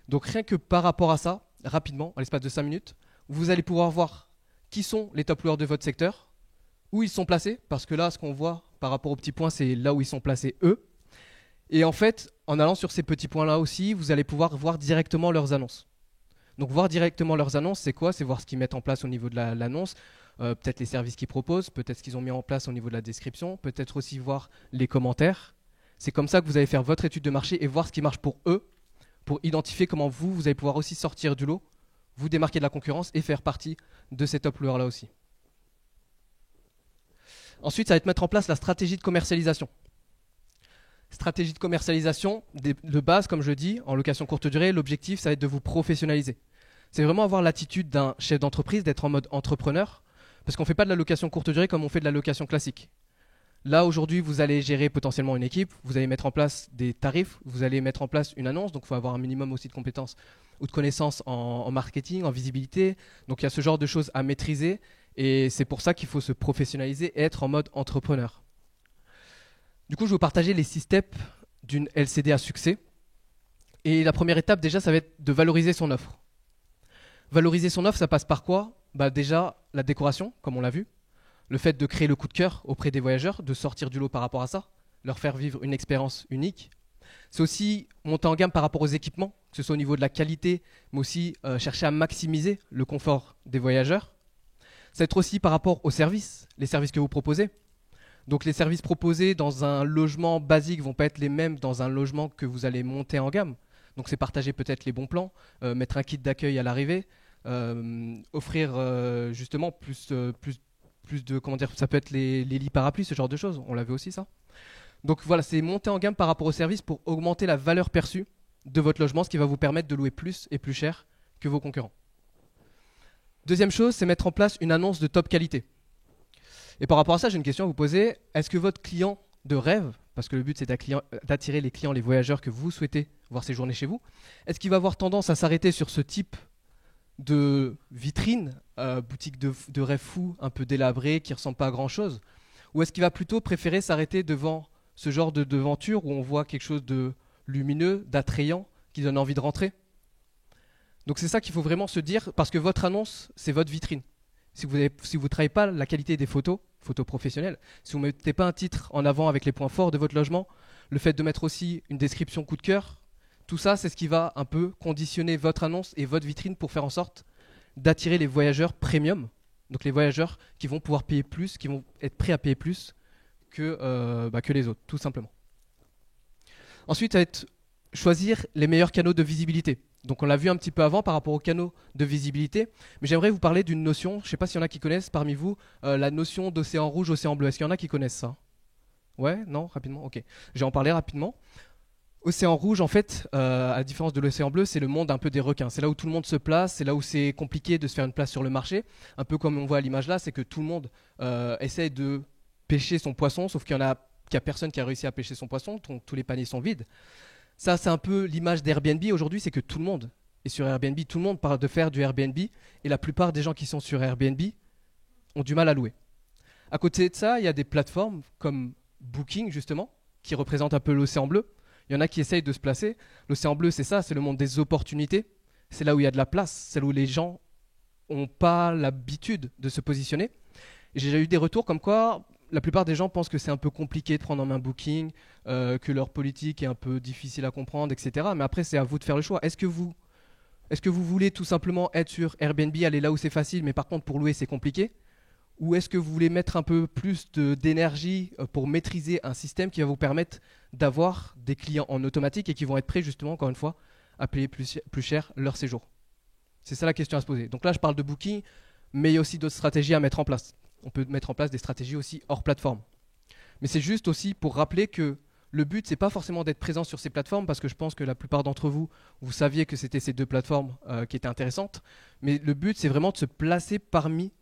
Donc rien que par rapport à ça, rapidement, en l'espace de 5 minutes, vous allez pouvoir voir qui sont les top loueurs de votre secteur, où ils sont placés, parce que là, ce qu'on voit par rapport aux petits points, c'est là où ils sont placés eux. Et en fait, en allant sur ces petits points-là aussi, vous allez pouvoir voir directement leurs annonces. Donc voir directement leurs annonces, c'est quoi? C'est voir ce qu'ils mettent en place au niveau de l'annonce, peut-être les services qu'ils proposent, peut-être ce qu'ils ont mis en place au niveau de la description, peut-être aussi voir les commentaires. C'est comme ça que vous allez faire votre étude de marché et voir ce qui marche pour eux, pour identifier comment vous allez pouvoir aussi sortir du lot, vous démarquer de la concurrence et faire partie de ces top loueurs-là aussi. Ensuite, ça va être mettre en place la stratégie de commercialisation. Stratégie de commercialisation, de base, comme je dis, en location courte durée, l'objectif, ça va être de vous professionnaliser. C'est vraiment avoir l'attitude d'un chef d'entreprise, d'être en mode entrepreneur, parce qu'on ne fait pas de la location courte durée comme on fait de la location classique. Là, aujourd'hui, vous allez gérer potentiellement une équipe, vous allez mettre en place des tarifs, vous allez mettre en place une annonce, donc il faut avoir un minimum aussi de compétences ou de connaissances en marketing, en visibilité. Donc il y a ce genre de choses à maîtriser et c'est pour ça qu'il faut se professionnaliser et être en mode entrepreneur. Du coup, je vais vous partager les 6 steps d'une LCD à succès. Et la première étape, déjà, ça va être de valoriser son offre. Valoriser son offre, ça passe par quoi? Déjà, la décoration, comme on l'a vu. Le fait de créer le coup de cœur auprès des voyageurs, de sortir du lot par rapport à ça, leur faire vivre une expérience unique. C'est aussi monter en gamme par rapport aux équipements, que ce soit au niveau de la qualité, mais aussi chercher à maximiser le confort des voyageurs. Ça va être aussi par rapport aux services, les services que vous proposez. Donc les services proposés dans un logement basique ne vont pas être les mêmes dans un logement que vous allez monter en gamme. Donc c'est partager peut-être les bons plans, mettre un kit d'accueil à l'arrivée, offrir justement plus de, comment dire, ça peut être les lits parapluies, ce genre de choses, on l'avait aussi ça. Donc voilà, c'est monter en gamme par rapport aux services pour augmenter la valeur perçue de votre logement, ce qui va vous permettre de louer plus et plus cher que vos concurrents. Deuxième chose, c'est mettre en place une annonce de top qualité. Et par rapport à ça, j'ai une question à vous poser. Est-ce que votre client de rêve, parce que le but c'est d'attirer les clients, les voyageurs que vous souhaitez voir séjourner chez vous, est-ce qu'il va avoir tendance à s'arrêter sur ce type de vitrine, boutique de rêve fou, un peu délabrée, qui ne ressemble pas à grand chose? Ou est-ce qu'il va plutôt préférer s'arrêter devant ce genre de devanture où on voit quelque chose de lumineux, d'attrayant, qui donne envie de rentrer? Donc c'est ça qu'il faut vraiment se dire, parce que votre annonce, c'est votre vitrine. Si vous ne travaillez pas la qualité des photos professionnelles, si vous ne mettez pas un titre en avant avec les points forts de votre logement, le fait de mettre aussi une description coup de cœur, tout ça, c'est ce qui va un peu conditionner votre annonce et votre vitrine pour faire en sorte d'attirer les voyageurs premium, donc les voyageurs qui vont pouvoir payer plus, qui vont être prêts à payer plus que les autres, tout simplement. Ensuite, ça va être choisir les meilleurs canaux de visibilité. Donc on l'a vu un petit peu avant par rapport aux canaux de visibilité, mais j'aimerais vous parler d'une notion, je ne sais pas s'il y en a qui connaissent parmi vous, la notion d'océan rouge, océan bleu. Est-ce qu'il y en a qui connaissent ça? Ouais, non, rapidement, ok. Je vais en parler rapidement. Océan rouge, en fait, à la différence de l'océan bleu, c'est le monde un peu des requins. C'est là où tout le monde se place, c'est là où c'est compliqué de se faire une place sur le marché. Un peu comme on voit à l'image là, c'est que tout le monde essaye de pêcher son poisson, sauf qu'il y a personne qui a réussi à pêcher son poisson, donc tous les paniers sont vides. Ça, c'est un peu l'image d'Airbnb aujourd'hui, c'est que tout le monde est sur Airbnb, tout le monde parle de faire du Airbnb, et la plupart des gens qui sont sur Airbnb ont du mal à louer. À côté de ça, il y a des plateformes comme Booking, justement, qui représentent un peu l'océan bleu. Il y en a qui essayent de se placer. L'océan bleu, c'est ça, c'est le monde des opportunités. C'est là où il y a de la place, c'est là où les gens n'ont pas l'habitude de se positionner. Et j'ai déjà eu des retours comme quoi la plupart des gens pensent que c'est un peu compliqué de prendre en main Booking, que leur politique est un peu difficile à comprendre, etc. Mais après, c'est à vous de faire le choix. Est-ce que vous voulez tout simplement être sur Airbnb, aller là où c'est facile, mais par contre pour louer c'est compliqué? Ou est-ce que vous voulez mettre un peu plus d'énergie pour maîtriser un système qui va vous permettre d'avoir des clients en automatique et qui vont être prêts justement, encore une fois, à payer plus cher leur séjour? C'est ça la question à se poser. Donc là, je parle de Booking, mais il y a aussi d'autres stratégies à mettre en place. On peut mettre en place des stratégies aussi hors plateforme. Mais c'est juste aussi pour rappeler que le but, c'est pas forcément d'être présent sur ces plateformes, parce que je pense que la plupart d'entre vous, vous saviez que c'était ces deux plateformes qui étaient intéressantes. Mais le but, c'est vraiment de se placer parmi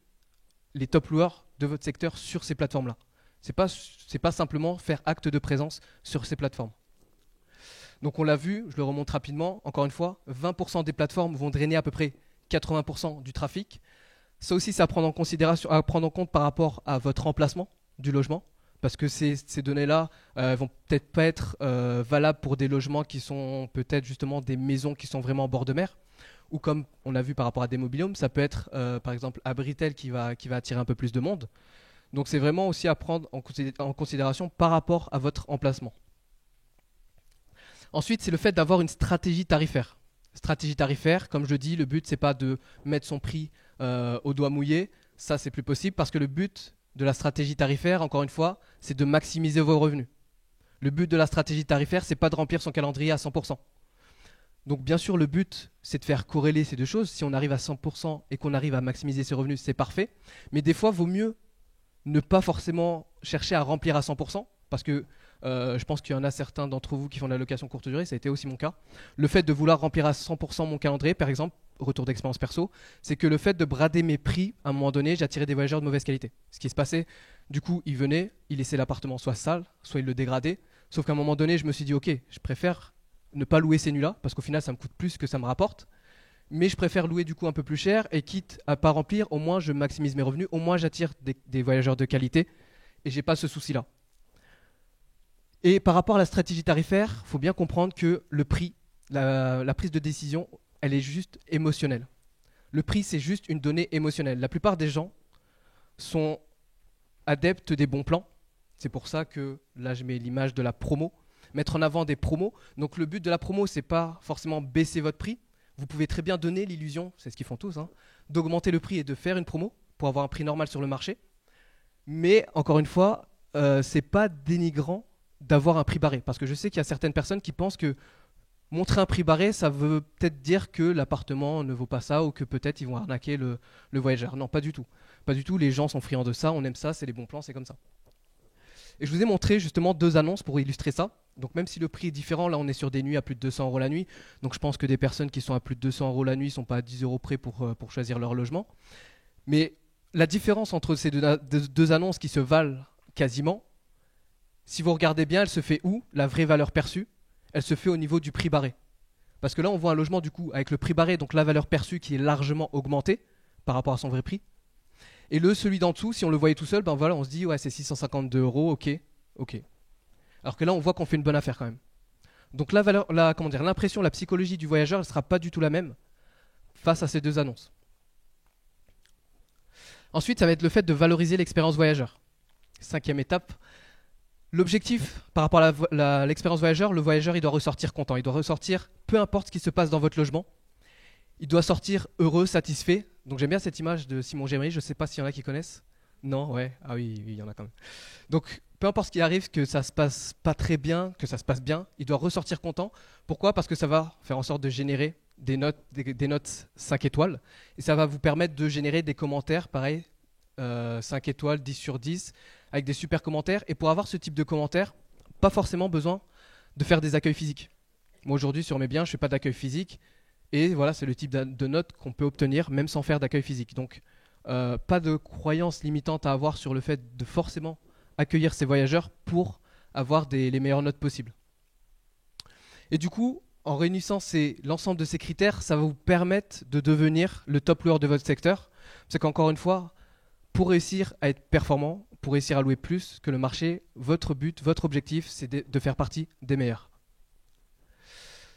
les top loueurs de votre secteur sur ces plateformes-là. C'est pas simplement faire acte de présence sur ces plateformes. Donc on l'a vu, je le remonte rapidement, encore une fois, 20% des plateformes vont drainer à peu près 80% du trafic. Ça aussi, c'est à prendre en compte par rapport à votre emplacement du logement, parce que ces données-là vont peut-être pas être valables pour des logements qui sont peut-être justement des maisons qui sont vraiment en bord de mer, ou comme on a vu par rapport à des mobil-homes, ça peut être par exemple Abritel qui va attirer un peu plus de monde. Donc c'est vraiment aussi à prendre en considération par rapport à votre emplacement. Ensuite, c'est le fait d'avoir une stratégie tarifaire. Stratégie tarifaire, comme je le dis, le but c'est pas de mettre son prix au doigt mouillé. Ça c'est plus possible, parce que le but de la stratégie tarifaire, encore une fois, c'est de maximiser vos revenus. Le but de la stratégie tarifaire, c'est pas de remplir son calendrier à 100%. Donc bien sûr, le but, c'est de faire corréler ces deux choses. Si on arrive à 100% et qu'on arrive à maximiser ses revenus, c'est parfait. Mais des fois, il vaut mieux ne pas forcément chercher à remplir à 100%, parce que je pense qu'il y en a certains d'entre vous qui font de la location courte durée, ça a été aussi mon cas. Le fait de vouloir remplir à 100% mon calendrier, par exemple, retour d'expérience perso, c'est que le fait de brader mes prix, à un moment donné, j'attirais des voyageurs de mauvaise qualité. Ce qui se passait, du coup, ils venaient, ils laissaient l'appartement soit sale, soit ils le dégradaient. Sauf qu'à un moment donné, je me suis dit, ok, je préfère ne pas louer ces nuits-là, parce qu'au final, ça me coûte plus que ça me rapporte. Mais je préfère louer du coup un peu plus cher, et quitte à pas remplir, au moins je maximise mes revenus, au moins j'attire des voyageurs de qualité, et j'ai pas ce souci-là. Et par rapport à la stratégie tarifaire, il faut bien comprendre que le prix, la prise de décision, elle est juste émotionnelle. Le prix, c'est juste une donnée émotionnelle. La plupart des gens sont adeptes des bons plans. C'est pour ça que là, je mets l'image de la promo. Mettre en avant des promos. Donc le but de la promo, c'est pas forcément baisser votre prix. Vous pouvez très bien donner l'illusion, c'est ce qu'ils font tous, d'augmenter le prix et de faire une promo pour avoir un prix normal sur le marché. Mais encore une fois, c'est pas dénigrant d'avoir un prix barré. Parce que je sais qu'il y a certaines personnes qui pensent que montrer un prix barré, ça veut peut-être dire que l'appartement ne vaut pas ça, ou que peut-être ils vont arnaquer le voyageur. Non, pas du tout. Pas du tout, les gens sont friands de ça, on aime ça, c'est les bons plans, c'est comme ça. Et je vous ai montré justement 2 annonces pour illustrer ça. Donc même si le prix est différent, là on est sur des nuits à plus de 200 € la nuit. Donc je pense que des personnes qui sont à plus de 200 € la nuit ne sont pas à 10 € près pour choisir leur logement. Mais la différence entre ces deux annonces qui se valent quasiment, si vous regardez bien, elle se fait où? La vraie valeur perçue, elle se fait au niveau du prix barré. Parce que là on voit un logement du coup avec le prix barré, donc la valeur perçue qui est largement augmentée par rapport à son vrai prix. Et celui d'en dessous, si on le voyait tout seul, ben voilà, on se dit ouais c'est 652 €, ok. Alors que là on voit qu'on fait une bonne affaire quand même. Donc l'impression, la psychologie du voyageur, elle ne sera pas du tout la même face à ces 2 annonces. Ensuite, ça va être le fait de valoriser l'expérience voyageur. 5e étape. L'objectif par rapport à l'expérience voyageur, le voyageur il doit ressortir content. Il doit ressortir, peu importe ce qui se passe dans votre logement, il doit sortir heureux, satisfait. Donc j'aime bien cette image de Simon Gémery, je ne sais pas s'il y en a qui connaissent. Non, ouais, ah oui, il y en a quand même. Donc peu importe ce qui arrive, que ça se passe pas très bien, que ça se passe bien, il doit ressortir content. Pourquoi? Parce que ça va faire en sorte de générer des notes 5 étoiles. Et ça va vous permettre de générer des commentaires, pareil, 5 étoiles, 10 sur 10, avec des super commentaires. Et pour avoir ce type de commentaires, pas forcément besoin de faire des accueils physiques. Moi aujourd'hui sur mes biens, je ne fais pas d'accueil physique. Et voilà, c'est le type de notes qu'on peut obtenir même sans faire d'accueil physique. Donc pas de croyance limitante à avoir sur le fait de forcément accueillir ces voyageurs pour avoir les meilleures notes possibles. Et du coup, en réunissant l'ensemble de ces critères, ça va vous permettre de devenir le top loueur de votre secteur. C'est qu'encore une fois, pour réussir à être performant, pour réussir à louer plus que le marché, votre but, votre objectif, c'est de faire partie des meilleurs.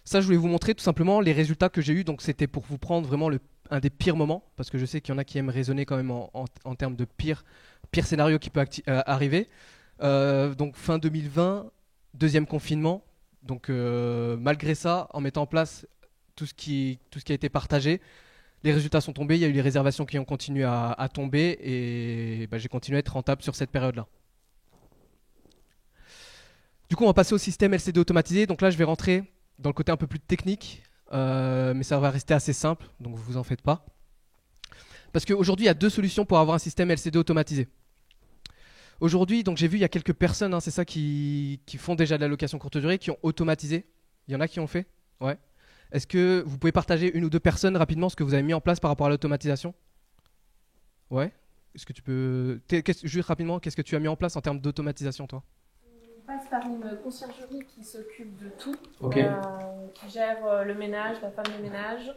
Ça, je voulais vous montrer tout simplement les résultats que j'ai eus. Donc, c'était pour vous prendre vraiment un des pires moments, parce que je sais qu'il y en a qui aiment raisonner quand même en termes de pire scénario qui peut arriver. Donc, fin 2020, deuxième confinement. Donc, malgré ça, en mettant en place tout ce qui a été partagé, les résultats sont tombés. Il y a eu les réservations qui ont continué à tomber et j'ai continué à être rentable sur cette période-là. Du coup, on va passer au système LCD automatisé. Donc là, je vais rentrer dans le côté un peu plus technique, mais ça va rester assez simple, donc vous en faites pas. Parce qu'aujourd'hui, il y a deux solutions pour avoir un système LCD automatisé. Aujourd'hui, donc j'ai vu, il y a quelques personnes, c'est ça, qui font déjà de la location courte durée, qui ont automatisé. Il y en a qui ont fait? Ouais. Est-ce que vous pouvez partager une ou deux personnes rapidement ce que vous avez mis en place par rapport à l'automatisation? Ouais. Est-ce que tu peux... Juste rapidement, qu'est-ce que tu as mis en place en termes d'automatisation, toi? On passe par une conciergerie qui s'occupe de tout, Okay. qui gère le ménage, la femme de ménage.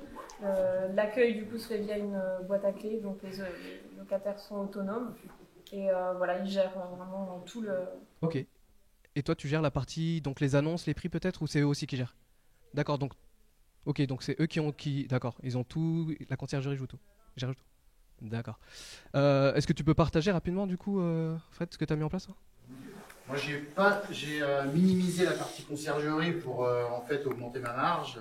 L'accueil du coup se fait via une boîte à clés, donc les locataires sont autonomes. Et voilà, ils gèrent vraiment tout le... Ok. Et toi, tu gères la partie, donc les annonces, les prix peut-être, ou c'est eux aussi qui gèrent? D'accord, donc... Ok, donc c'est eux D'accord, ils ont tout... La conciergerie joue tout. Gère tout. D'accord. Est-ce que tu peux partager rapidement, du coup, Fred, ce que tu as mis en place? Moi, j'ai minimisé la partie conciergerie pour en fait augmenter ma marge.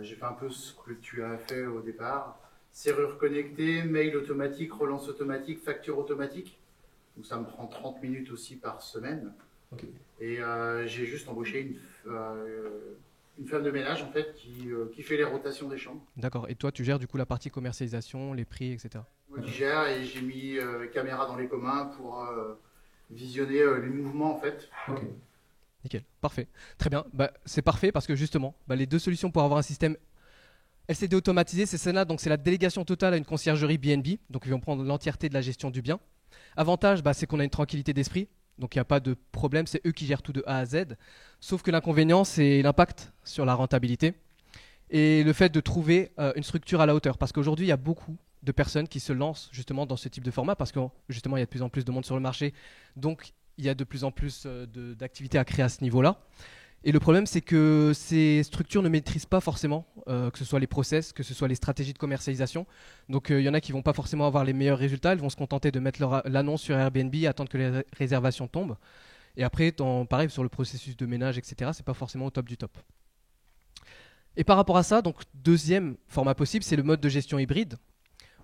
J'ai fait un peu ce que tu as fait au départ. Serrure connectée, mail automatique, relance automatique, facture automatique. Donc ça me prend 30 minutes aussi par semaine. Okay. Et j'ai juste embauché une femme de ménage en fait qui fait les rotations des chambres. D'accord. Et toi, tu gères du coup la partie commercialisation, les prix, etc. Moi, qui gère et j'ai mis caméra dans les communs pour visionner les mouvements en fait. Ok. Nickel, parfait. Très bien, c'est parfait parce que justement, les deux solutions pour avoir un système LCD automatisé, c'est celle-là, donc c'est la délégation totale à une conciergerie BNB, donc ils vont prendre l'entièreté de la gestion du bien. Avantage, c'est qu'on a une tranquillité d'esprit, donc il n'y a pas de problème, c'est eux qui gèrent tout de A à Z, sauf que l'inconvénient, c'est l'impact sur la rentabilité et le fait de trouver une structure à la hauteur, parce qu'aujourd'hui, il y a beaucoup de personnes qui se lancent justement dans ce type de format, parce que justement, il y a de plus en plus de monde sur le marché, donc il y a de plus en plus d'activités à créer à ce niveau-là. Et le problème, c'est que ces structures ne maîtrisent pas forcément, que ce soit les process, que ce soit les stratégies de commercialisation. Donc il y en a qui ne vont pas forcément avoir les meilleurs résultats, elles vont se contenter de mettre l'annonce sur Airbnb, attendre que les réservations tombent. Et après, pareil, sur le processus de ménage, etc., c'est pas forcément au top du top. Et par rapport à ça, donc deuxième format possible, c'est le mode de gestion hybride.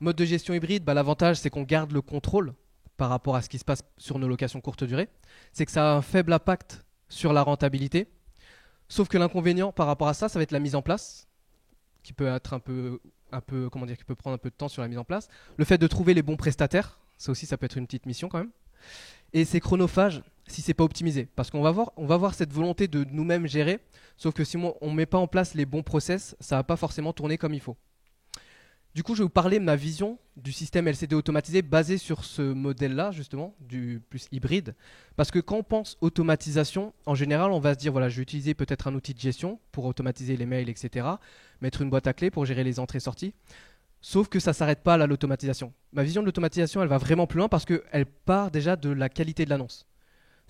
Mode de gestion hybride, l'avantage, c'est qu'on garde le contrôle par rapport à ce qui se passe sur nos locations courte durée. C'est que ça a un faible impact sur la rentabilité. Sauf que l'inconvénient par rapport à ça, ça va être la mise en place, qui peut être qui peut prendre un peu de temps sur la mise en place. Le fait de trouver les bons prestataires, ça aussi, ça peut être une petite mission quand même. Et c'est chronophage si c'est pas optimisé, parce qu'on va voir cette volonté de nous-mêmes gérer. Sauf que si on met pas en place les bons process, ça va pas forcément tourner comme il faut. Du coup, je vais vous parler de ma vision du système LCD automatisé basé sur ce modèle-là, justement, du plus hybride. Parce que quand on pense automatisation, en général, on va se dire, voilà, je vais utiliser peut-être un outil de gestion pour automatiser les mails, etc. Mettre une boîte à clés pour gérer les entrées-sorties. Sauf que ça ne s'arrête pas à l'automatisation. Ma vision de l'automatisation, elle va vraiment plus loin parce qu'elle part déjà de la qualité de l'annonce.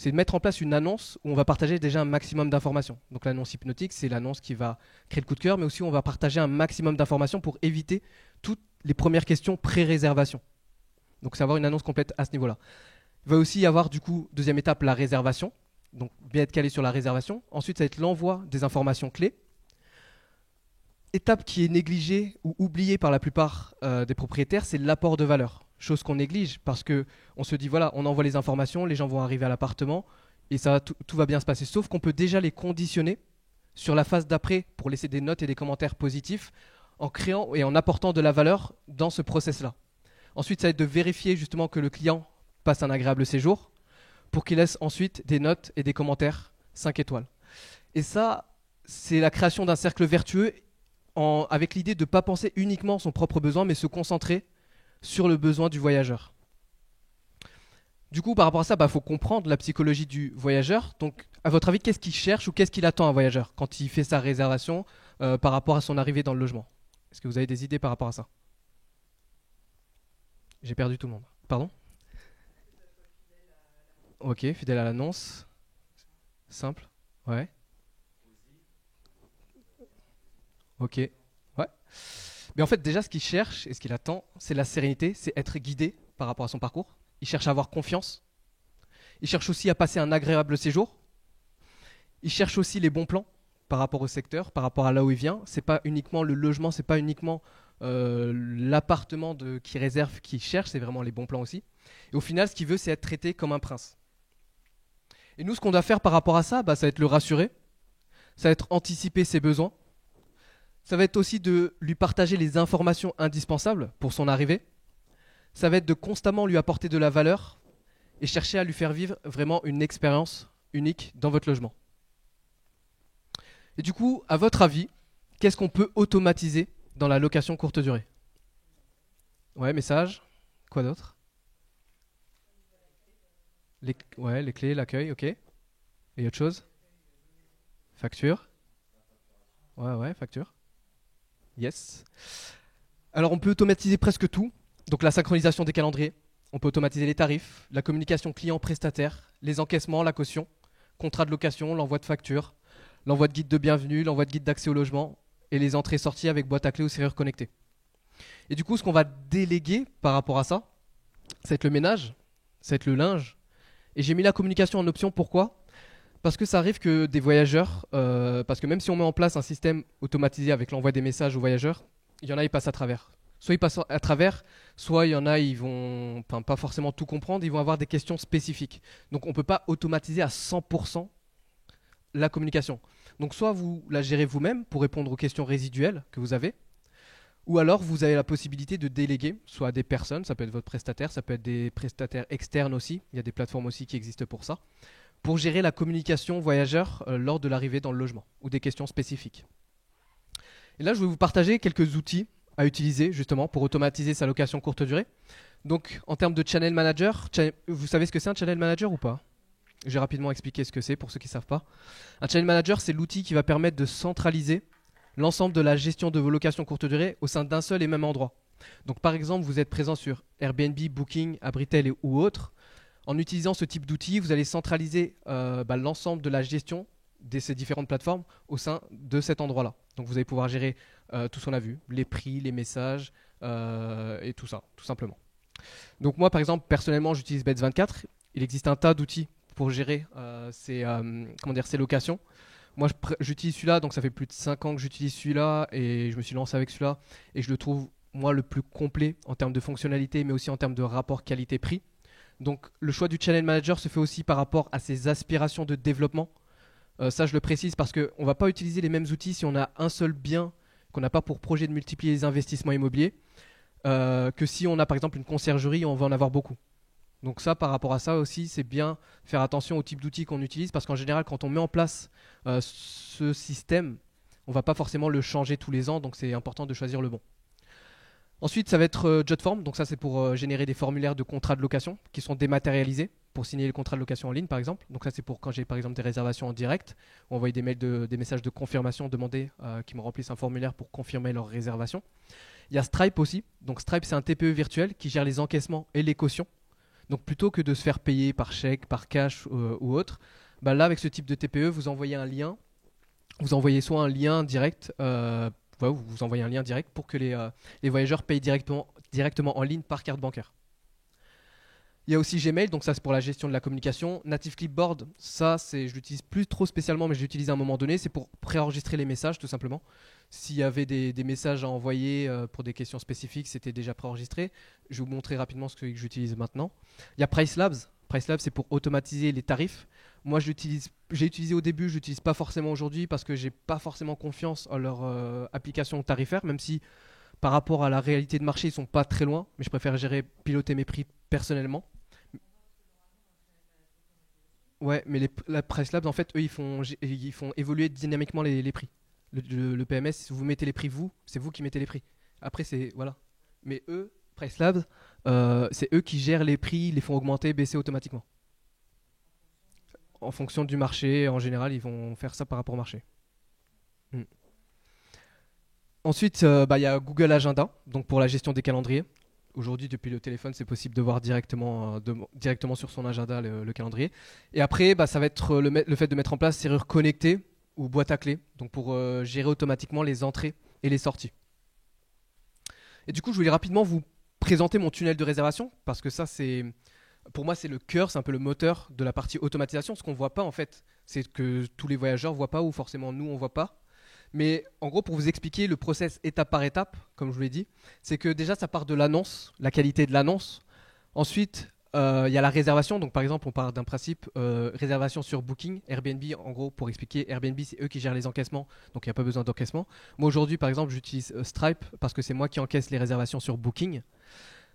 C'est de mettre en place une annonce où on va partager déjà un maximum d'informations. Donc l'annonce hypnotique, c'est l'annonce qui va créer le coup de cœur, mais aussi on va partager un maximum d'informations pour éviter toutes les premières questions pré-réservation. Donc c'est avoir une annonce complète à ce niveau-là. Il va aussi y avoir du coup, deuxième étape, la réservation. Donc bien être calé sur la réservation. Ensuite, ça va être l'envoi des informations clés. Étape qui est négligée ou oubliée par la plupart des propriétaires, c'est l'apport de valeur. Chose qu'on néglige parce qu'on se dit, voilà, on envoie les informations, les gens vont arriver à l'appartement et tout va bien se passer. Sauf qu'on peut déjà les conditionner sur la phase d'après pour laisser des notes et des commentaires positifs en créant et en apportant de la valeur dans ce process-là. Ensuite, ça va être de vérifier justement que le client passe un agréable séjour pour qu'il laisse ensuite des notes et des commentaires 5 étoiles. Et ça, c'est la création d'un cercle vertueux avec l'idée de ne pas penser uniquement à son propre besoin, mais se concentrer sur le besoin du voyageur. Du coup, par rapport à ça, faut comprendre la psychologie du voyageur. Donc, à votre avis, qu'est-ce qu'il cherche ou qu'est-ce qu'il attend un voyageur quand il fait sa réservation par rapport à son arrivée dans le logement? Est-ce que vous avez des idées par rapport à ça? J'ai perdu tout le monde. Pardon? Ok, fidèle à l'annonce. Simple. Ouais. Ok. Ouais. Mais en fait, déjà, ce qu'il cherche et ce qu'il attend, c'est la sérénité, c'est être guidé par rapport à son parcours. Il cherche à avoir confiance. Il cherche aussi à passer un agréable séjour. Il cherche aussi les bons plans par rapport au secteur, par rapport à là où il vient. C'est pas uniquement le logement, c'est pas uniquement l'appartement qu'il réserve, qu'il cherche, c'est vraiment les bons plans aussi. Et au final, ce qu'il veut, c'est être traité comme un prince. Et nous, ce qu'on doit faire par rapport à ça, ça va être le rassurer, ça va être anticiper ses besoins, ça va être aussi de lui partager les informations indispensables pour son arrivée, ça va être de constamment lui apporter de la valeur et chercher à lui faire vivre vraiment une expérience unique dans votre logement. Et du coup, à votre avis, qu'est-ce qu'on peut automatiser dans la location courte durée? Ouais, message. Quoi d'autre? Les clés, l'accueil, ok. Et autre chose? Facture. Ouais, facture. Yes. Alors on peut automatiser presque tout. Donc la synchronisation des calendriers. On peut automatiser les tarifs, la communication client-prestataire, les encaissements, la caution, contrat de location, l'envoi de factures, l'envoi de guide de bienvenue, l'envoi de guide d'accès au logement et les entrées-sorties avec boîte à clés ou serrure connectée. Et du coup, ce qu'on va déléguer par rapport à ça, ça va être le ménage, ça va être le linge. Et j'ai mis la communication en option, pourquoi? Parce que ça arrive que des voyageurs, parce que même si on met en place un système automatisé avec l'envoi des messages aux voyageurs, il y en a, ils passent à travers. Soit ils passent à travers, soit il y en a, ils vont pas forcément tout comprendre, ils vont avoir des questions spécifiques. Donc on ne peut pas automatiser à 100% la communication. Donc soit vous la gérez vous-même pour répondre aux questions résiduelles que vous avez, ou alors vous avez la possibilité de déléguer, soit à des personnes, ça peut être votre prestataire, ça peut être des prestataires externes aussi, il y a des plateformes aussi qui existent pour ça, pour gérer la communication voyageur lors de l'arrivée dans le logement, ou des questions spécifiques. Et là je vais vous partager quelques outils à utiliser justement pour automatiser sa location courte durée. Donc en termes de channel manager, vous savez ce que c'est un channel manager ou pas? Je vais rapidement expliquer ce que c'est pour ceux qui ne savent pas. Un channel manager, c'est l'outil qui va permettre de centraliser l'ensemble de la gestion de vos locations courte durée au sein d'un seul et même endroit. Donc par exemple, vous êtes présent sur Airbnb, Booking, Abritel ou autres. En utilisant ce type d'outil, vous allez centraliser l'ensemble de la gestion de ces différentes plateformes au sein de cet endroit-là. Donc vous allez pouvoir gérer tout ce qu'on a vu, les prix, les messages et tout ça, tout simplement. Donc moi, par exemple, personnellement, j'utilise Beds24. Il existe un tas d'outils pour gérer ces locations. Moi, j'utilise celui-là, donc ça fait plus de 5 ans que j'utilise celui-là et je me suis lancé avec celui-là et je le trouve, moi, le plus complet en termes de fonctionnalité, mais aussi en termes de rapport qualité-prix. Donc le choix du channel manager se fait aussi par rapport à ses aspirations de développement. Ça, je le précise parce qu'on ne va pas utiliser les mêmes outils si on a un seul bien, qu'on n'a pas pour projet de multiplier les investissements immobiliers, que si on a par exemple une conciergerie, on va en avoir beaucoup. Donc ça, par rapport à ça aussi, c'est bien faire attention au type d'outils qu'on utilise parce qu'en général, quand on met en place ce système, on ne va pas forcément le changer tous les ans, donc c'est important de choisir le bon. Ensuite, ça va être Jotform, donc ça c'est pour générer des formulaires de contrats de location qui sont dématérialisés pour signer les contrats de location en ligne par exemple. Donc ça c'est pour quand j'ai par exemple des réservations en direct, ou envoyer des mails des messages de confirmation, demander qu'ils me remplissent un formulaire pour confirmer leur réservation. Il y a Stripe aussi, donc Stripe c'est un TPE virtuel qui gère les encaissements et les cautions. Donc plutôt que de se faire payer par chèque, par cash ou autre, là avec ce type de TPE, vous envoyez un lien, vous envoyez soit un lien direct, vous envoyez un lien direct pour que les voyageurs payent directement en ligne par carte bancaire. Il y a aussi Gmail, donc ça c'est pour la gestion de la communication. Native Clipboard, ça je l'utilise plus trop spécialement, mais je l'utilise à un moment donné, c'est pour préenregistrer les messages tout simplement. S'il y avait des messages à envoyer pour des questions spécifiques, c'était déjà préenregistré. Je vais vous montrer rapidement ce que j'utilise maintenant. Il y a Pricelabs. PriceLab, c'est pour automatiser les tarifs. Moi, j'ai utilisé au début, je l'utilise pas forcément aujourd'hui parce que j'ai pas forcément confiance en leur application tarifaire, même si par rapport à la réalité de marché, ils sont pas très loin. Mais je préfère piloter mes prix personnellement. Ouais, mais la PriceLab, en fait, eux, ils font évoluer dynamiquement les prix. Le PMS, si vous mettez les prix c'est vous qui mettez les prix. Après, c'est voilà. Mais eux, PriceLab, c'est eux qui gèrent les prix, ils les font augmenter, baisser automatiquement. En fonction du marché, en général, ils vont faire ça par rapport au marché. Hmm. Ensuite, il y a Google Agenda, donc pour la gestion des calendriers. Aujourd'hui, depuis le téléphone, c'est possible de voir directement sur son agenda le calendrier. Et après, ça va être le fait de mettre en place serrure connectée ou boîte à clés, donc pour gérer automatiquement les entrées et les sorties. Et du coup, je voulais rapidement vous présenter mon tunnel de réservation, parce que ça, pour moi, c'est le cœur, c'est un peu le moteur de la partie automatisation. Ce qu'on ne voit pas, en fait, c'est que tous les voyageurs ne voient pas, ou forcément nous, on ne voit pas. Mais en gros, pour vous expliquer le process étape par étape, comme je vous l'ai dit, c'est que déjà, ça part de l'annonce, la qualité de l'annonce. Ensuite, il y a la réservation. Donc, par exemple, on part d'un principe réservation sur Booking. Airbnb, en gros, pour expliquer, Airbnb, c'est eux qui gèrent les encaissements. Donc, il n'y a pas besoin d'encaissement. Moi, aujourd'hui, par exemple, j'utilise Stripe parce que c'est moi qui encaisse les réservations sur Booking.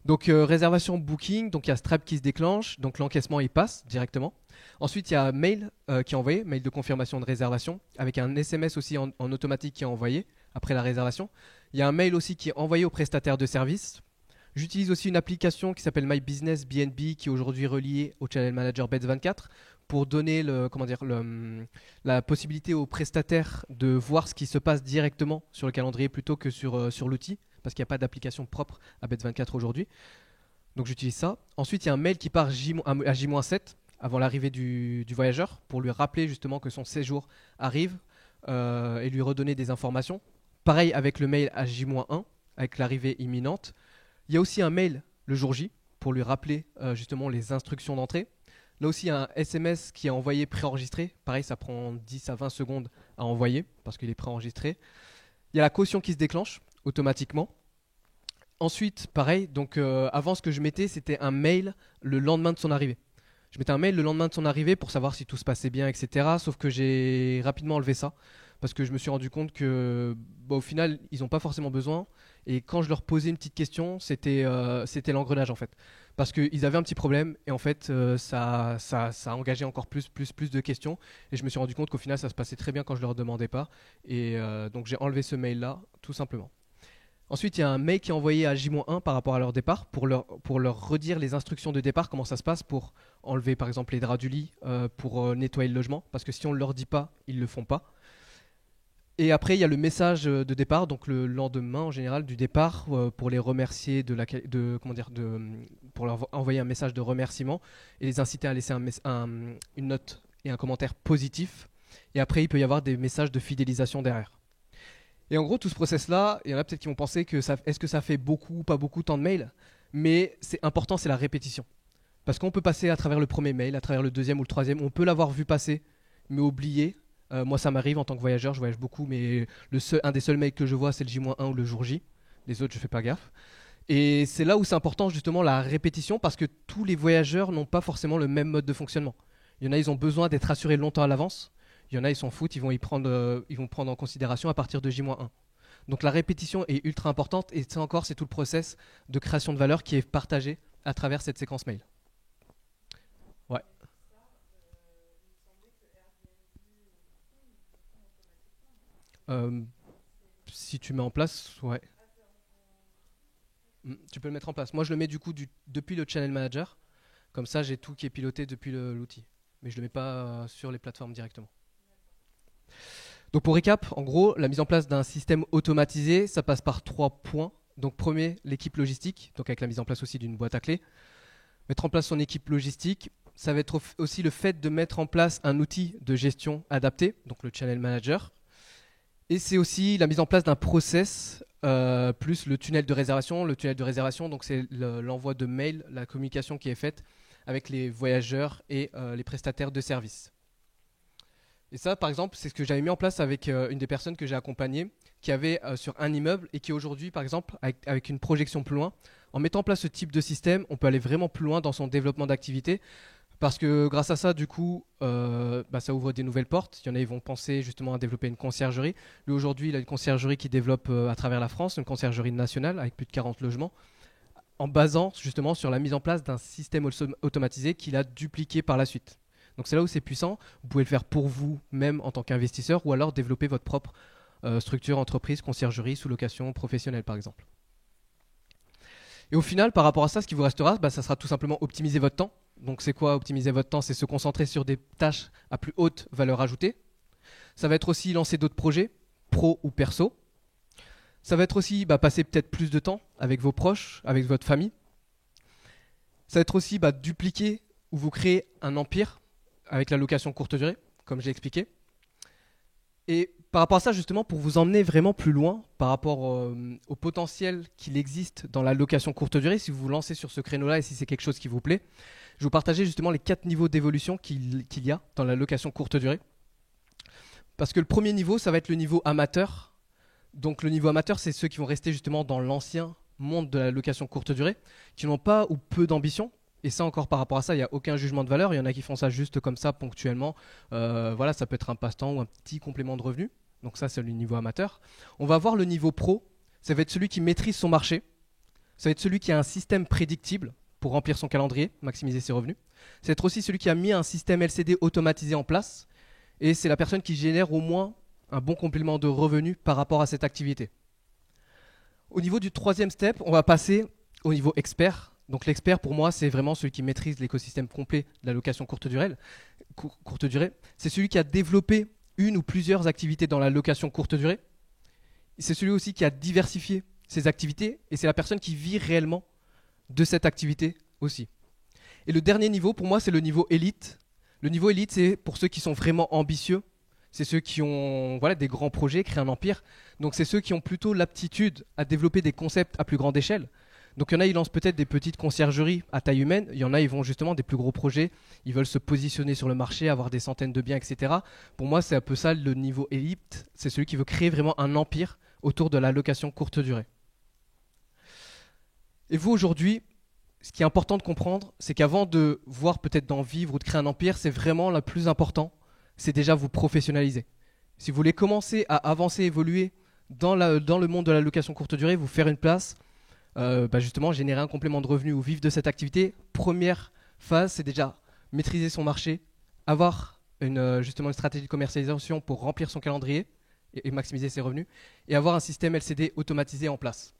Donc, réservation Booking. Donc, il y a Stripe qui se déclenche. Donc, l'encaissement, il passe directement. Ensuite, il y a mail qui est envoyé, mail de confirmation de réservation, avec un SMS aussi en automatique qui est envoyé après la réservation. Il y a un mail aussi qui est envoyé au prestataire de service. J'utilise aussi une application qui s'appelle My Business BNB qui est aujourd'hui reliée au Channel Manager Bet24 pour donner la possibilité aux prestataires de voir ce qui se passe directement sur le calendrier plutôt que sur l'outil, parce qu'il n'y a pas d'application propre à Bet24 aujourd'hui. Donc j'utilise ça. Ensuite, il y a un mail qui part à J-7 avant l'arrivée du voyageur pour lui rappeler justement que son séjour arrive et lui redonner des informations. Pareil avec le mail à J-1 avec l'arrivée imminente. Il y a aussi un mail le jour J pour lui rappeler justement les instructions d'entrée. Là aussi, il y a un SMS qui est envoyé préenregistré. Pareil, ça prend 10 à 20 secondes à envoyer parce qu'il est préenregistré. Il y a la caution qui se déclenche automatiquement. Ensuite, pareil, donc avant ce que je mettais, c'était un mail le lendemain de son arrivée. Je mettais un mail le lendemain de son arrivée pour savoir si tout se passait bien, etc. Sauf que j'ai rapidement enlevé ça parce que je me suis rendu compte que au final, ils n'ont pas forcément besoin. Et quand je leur posais une petite question, c'était l'engrenage en fait. Parce qu'ils avaient un petit problème et en fait, ça a engagé encore plus de questions. Et je me suis rendu compte qu'au final, ça se passait très bien quand je ne leur demandais pas. Et donc j'ai enlevé ce mail-là, tout simplement. Ensuite, il y a un mail qui est envoyé à J-1 par rapport à leur départ pour leur redire les instructions de départ, comment ça se passe pour enlever par exemple les draps du lit, pour nettoyer le logement. Parce que si on ne leur dit pas, ils ne le font pas. Et après, il y a le message de départ, donc le lendemain en général du départ, pour les remercier pour leur envoyer un message de remerciement et les inciter à laisser une note et un commentaire positif. Et après, il peut y avoir des messages de fidélisation derrière. Et en gros, tout ce process-là, il y en a peut-être qui vont penser que est-ce que ça fait beaucoup ou pas beaucoup tant de mails, mais c'est important, c'est la répétition. Parce qu'on peut passer à travers le premier mail, à travers le deuxième ou le troisième, on peut l'avoir vu passer, mais oublier. Moi, ça m'arrive en tant que voyageur, je voyage beaucoup, mais un des seuls mails que je vois, c'est le J-1 ou le jour J. Les autres, je fais pas gaffe. Et c'est là où c'est important, justement, la répétition, parce que tous les voyageurs n'ont pas forcément le même mode de fonctionnement. Il y en a, ils ont besoin d'être rassurés longtemps à l'avance. Il y en a, ils s'en foutent, ils vont prendre en considération à partir de J-1. Donc la répétition est ultra importante, et ça encore, c'est tout le process de création de valeur qui est partagé à travers cette séquence mail. Ouais. Si tu mets en place, ouais. Tu peux le mettre en place. Moi, je le mets du coup depuis le Channel Manager. Comme ça, j'ai tout qui est piloté depuis l'outil. Mais je ne le mets pas sur les plateformes directement. Donc pour récap, en gros, la mise en place d'un système automatisé, ça passe par 3 points. Donc premier, l'équipe logistique, donc avec la mise en place aussi d'une boîte à clés. Mettre en place son équipe logistique, ça va être aussi le fait de mettre en place un outil de gestion adapté, donc le Channel Manager. Et c'est aussi la mise en place d'un process plus le tunnel de réservation. Le tunnel de réservation, donc c'est l'envoi de mails, la communication qui est faite avec les voyageurs et les prestataires de services. Et ça, par exemple, c'est ce que j'avais mis en place avec une des personnes que j'ai accompagnées, qui avait sur un immeuble et qui aujourd'hui, par exemple, avec une projection plus loin, en mettant en place ce type de système, on peut aller vraiment plus loin dans son développement d'activité. Parce que grâce à ça, du coup, ça ouvre des nouvelles portes. Il y en a, ils vont penser justement à développer une conciergerie. Lui, aujourd'hui, il a une conciergerie qui développe à travers la France, une conciergerie nationale avec plus de 40 logements, en basant justement sur la mise en place d'un système automatisé qu'il a dupliqué par la suite. Donc c'est là où c'est puissant. Vous pouvez le faire pour vous-même en tant qu'investisseur ou alors développer votre propre structure, entreprise, conciergerie, sous-location professionnelle par exemple. Et au final, par rapport à ça, ce qui vous restera, ça sera tout simplement optimiser votre temps. Donc c'est quoi optimiser votre temps? C'est se concentrer sur des tâches à plus haute valeur ajoutée. Ça va être aussi lancer d'autres projets, pro ou perso. Ça va être aussi passer peut-être plus de temps avec vos proches, avec votre famille. Ça va être aussi dupliquer ou vous créer un empire avec la location courte durée, comme j'ai expliqué. Et par rapport à ça, justement, pour vous emmener vraiment plus loin par rapport au potentiel qu'il existe dans la location courte durée, si vous vous lancez sur ce créneau-là et si c'est quelque chose qui vous plaît, je vais vous partager justement les 4 niveaux d'évolution qu'il y a dans la location courte durée. Parce que le premier niveau, ça va être le niveau amateur. Donc le niveau amateur, c'est ceux qui vont rester justement dans l'ancien monde de la location courte durée, qui n'ont pas ou peu d'ambition. Et ça encore par rapport à ça, il n'y a aucun jugement de valeur. Il y en a qui font ça juste comme ça, ponctuellement. Voilà, ça peut être un passe-temps ou un petit complément de revenu. Donc ça, c'est le niveau amateur. On va voir le niveau pro. Ça va être celui qui maîtrise son marché. Ça va être celui qui a un système prédictible pour remplir son calendrier, maximiser ses revenus. Ça va être aussi celui qui a mis un système LCD automatisé en place. Et c'est la personne qui génère au moins un bon complément de revenus par rapport à cette activité. Au niveau du troisième step, on va passer au niveau expert. Donc l'expert, pour moi, c'est vraiment celui qui maîtrise l'écosystème complet de la location courte durée. C'est celui qui a développé une ou plusieurs activités dans la location courte durée. C'est celui aussi qui a diversifié ses activités et c'est la personne qui vit réellement de cette activité aussi. Et le dernier niveau, pour moi, c'est le niveau élite. Le niveau élite, c'est pour ceux qui sont vraiment ambitieux. C'est ceux qui ont des grands projets, créent un empire. Donc c'est ceux qui ont plutôt l'aptitude à développer des concepts à plus grande échelle. Donc il y en a, ils lancent peut-être des petites conciergeries à taille humaine. Il y en a, ils vont justement des plus gros projets. Ils veulent se positionner sur le marché, avoir des centaines de biens, etc. Pour moi, c'est un peu ça le niveau élite. C'est celui qui veut créer vraiment un empire autour de la location courte durée. Et vous, aujourd'hui, ce qui est important de comprendre, c'est qu'avant de voir peut-être d'en vivre ou de créer un empire, c'est vraiment le plus important, c'est déjà vous professionnaliser. Si vous voulez commencer à avancer, évoluer dans le monde de la location courte durée, vous faire une place, justement générer un complément de revenu ou vivre de cette activité, première phase, c'est déjà maîtriser son marché, avoir justement une stratégie de commercialisation pour remplir son calendrier et maximiser ses revenus, et avoir un système LCD automatisé en place.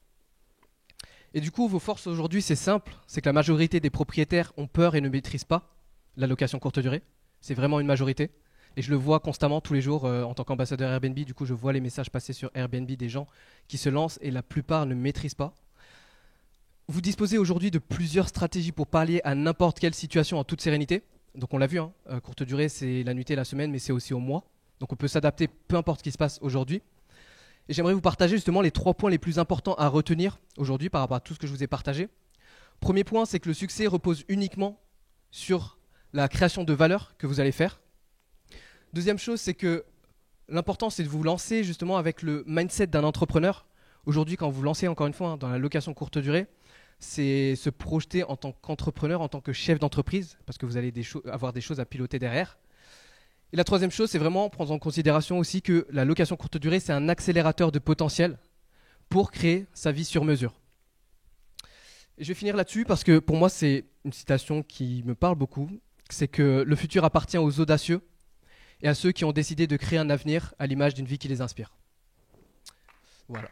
Et du coup, vos forces aujourd'hui, c'est simple, c'est que la majorité des propriétaires ont peur et ne maîtrisent pas la location courte durée. C'est vraiment une majorité. Et je le vois constamment tous les jours en tant qu'ambassadeur Airbnb. Du coup, je vois les messages passer sur Airbnb des gens qui se lancent et la plupart ne maîtrisent pas. Vous disposez aujourd'hui de plusieurs stratégies pour pallier à n'importe quelle situation en toute sérénité. Donc on l'a vu, courte durée, c'est la nuitée, la semaine, mais c'est aussi au mois. Donc on peut s'adapter peu importe ce qui se passe aujourd'hui. Et j'aimerais vous partager justement les 3 points les plus importants à retenir aujourd'hui par rapport à tout ce que je vous ai partagé. Premier point, c'est que le succès repose uniquement sur la création de valeur que vous allez faire. Deuxième chose, c'est que l'important, c'est de vous lancer justement avec le mindset d'un entrepreneur. Aujourd'hui, quand vous vous lancez encore une fois dans la location courte durée, c'est se projeter en tant qu'entrepreneur, en tant que chef d'entreprise, parce que vous allez avoir des choses à piloter derrière. Et la troisième chose, c'est vraiment prendre en considération aussi que la location courte durée, c'est un accélérateur de potentiel pour créer sa vie sur mesure. Et je vais finir là-dessus parce que pour moi, c'est une citation qui me parle beaucoup. C'est que le futur appartient aux audacieux et à ceux qui ont décidé de créer un avenir à l'image d'une vie qui les inspire. Voilà.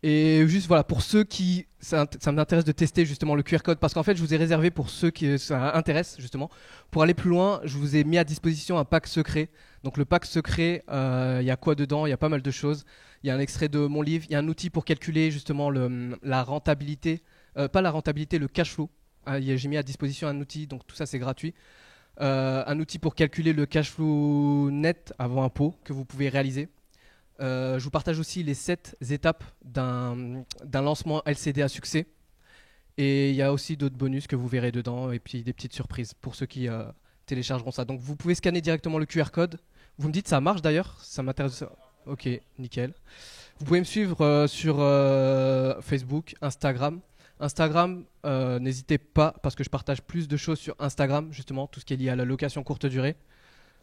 Et juste voilà, pour ceux qui ça m'intéresse de tester justement le QR code parce qu'en fait je vous ai réservé pour ceux qui ça intéresse justement. Pour aller plus loin, je vous ai mis à disposition un pack secret. Donc le pack secret, il y a quoi dedans? Il y a pas mal de choses. Il y a un extrait de mon livre, il y a un outil pour calculer justement la rentabilité, pas la rentabilité, le cash flow. J'ai mis à disposition un outil, donc tout ça c'est gratuit. Un outil pour calculer le cash flow net avant impôt que vous pouvez réaliser. Je vous partage aussi les 7 étapes d'un lancement LCD à succès. Et il y a aussi d'autres bonus que vous verrez dedans et puis des petites surprises pour ceux qui téléchargeront ça. Donc vous pouvez scanner directement le QR code. Vous me dites ça marche d'ailleurs? Ça m'intéresse. Ok, nickel. Vous pouvez me suivre sur Facebook, Instagram. Instagram, n'hésitez pas parce que je partage plus de choses sur Instagram, justement, tout ce qui est lié à la location courte durée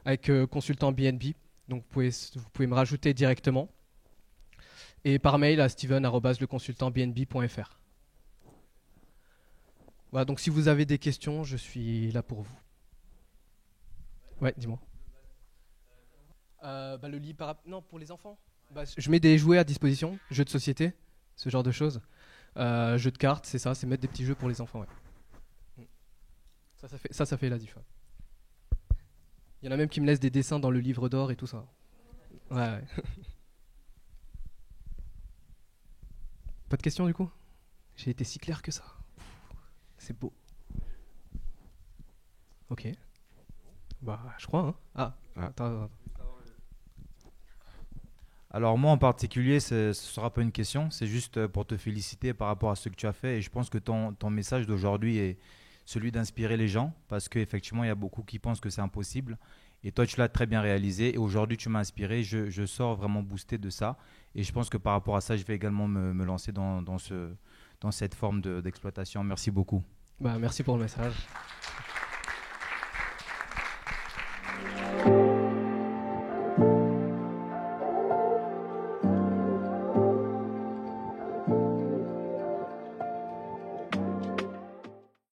avec consultant BNB. Donc vous pouvez me rajouter directement. Et par mail à steven@leconsultantbnb.fr. Voilà, donc si vous avez des questions, je suis là pour vous. Ouais, dis-moi. Le lit non, pour les enfants. Je mets des jouets à disposition, jeux de société, ce genre de choses. Jeux de cartes, c'est ça, c'est mettre des petits jeux pour les enfants, ouais. Ça fait la diff. Ouais. Il y en a même qui me laissent des dessins dans le livre d'or et tout ça. Ouais. Pas de questions du coup? J'ai été si clair que ça. C'est beau. Ok. Je crois, hein. Attends. Alors moi en particulier, ce ne sera pas une question, c'est juste pour te féliciter par rapport à ce que tu as fait. Et je pense que ton message d'aujourd'hui est celui d'inspirer les gens, parce qu'effectivement, il y a beaucoup qui pensent que c'est impossible. Et toi, tu l'as très bien réalisé. Et aujourd'hui, tu m'as inspiré. Je sors vraiment boosté de ça. Et je pense que par rapport à ça, je vais également me lancer dans cette forme d'exploitation. Merci beaucoup. Merci pour le message.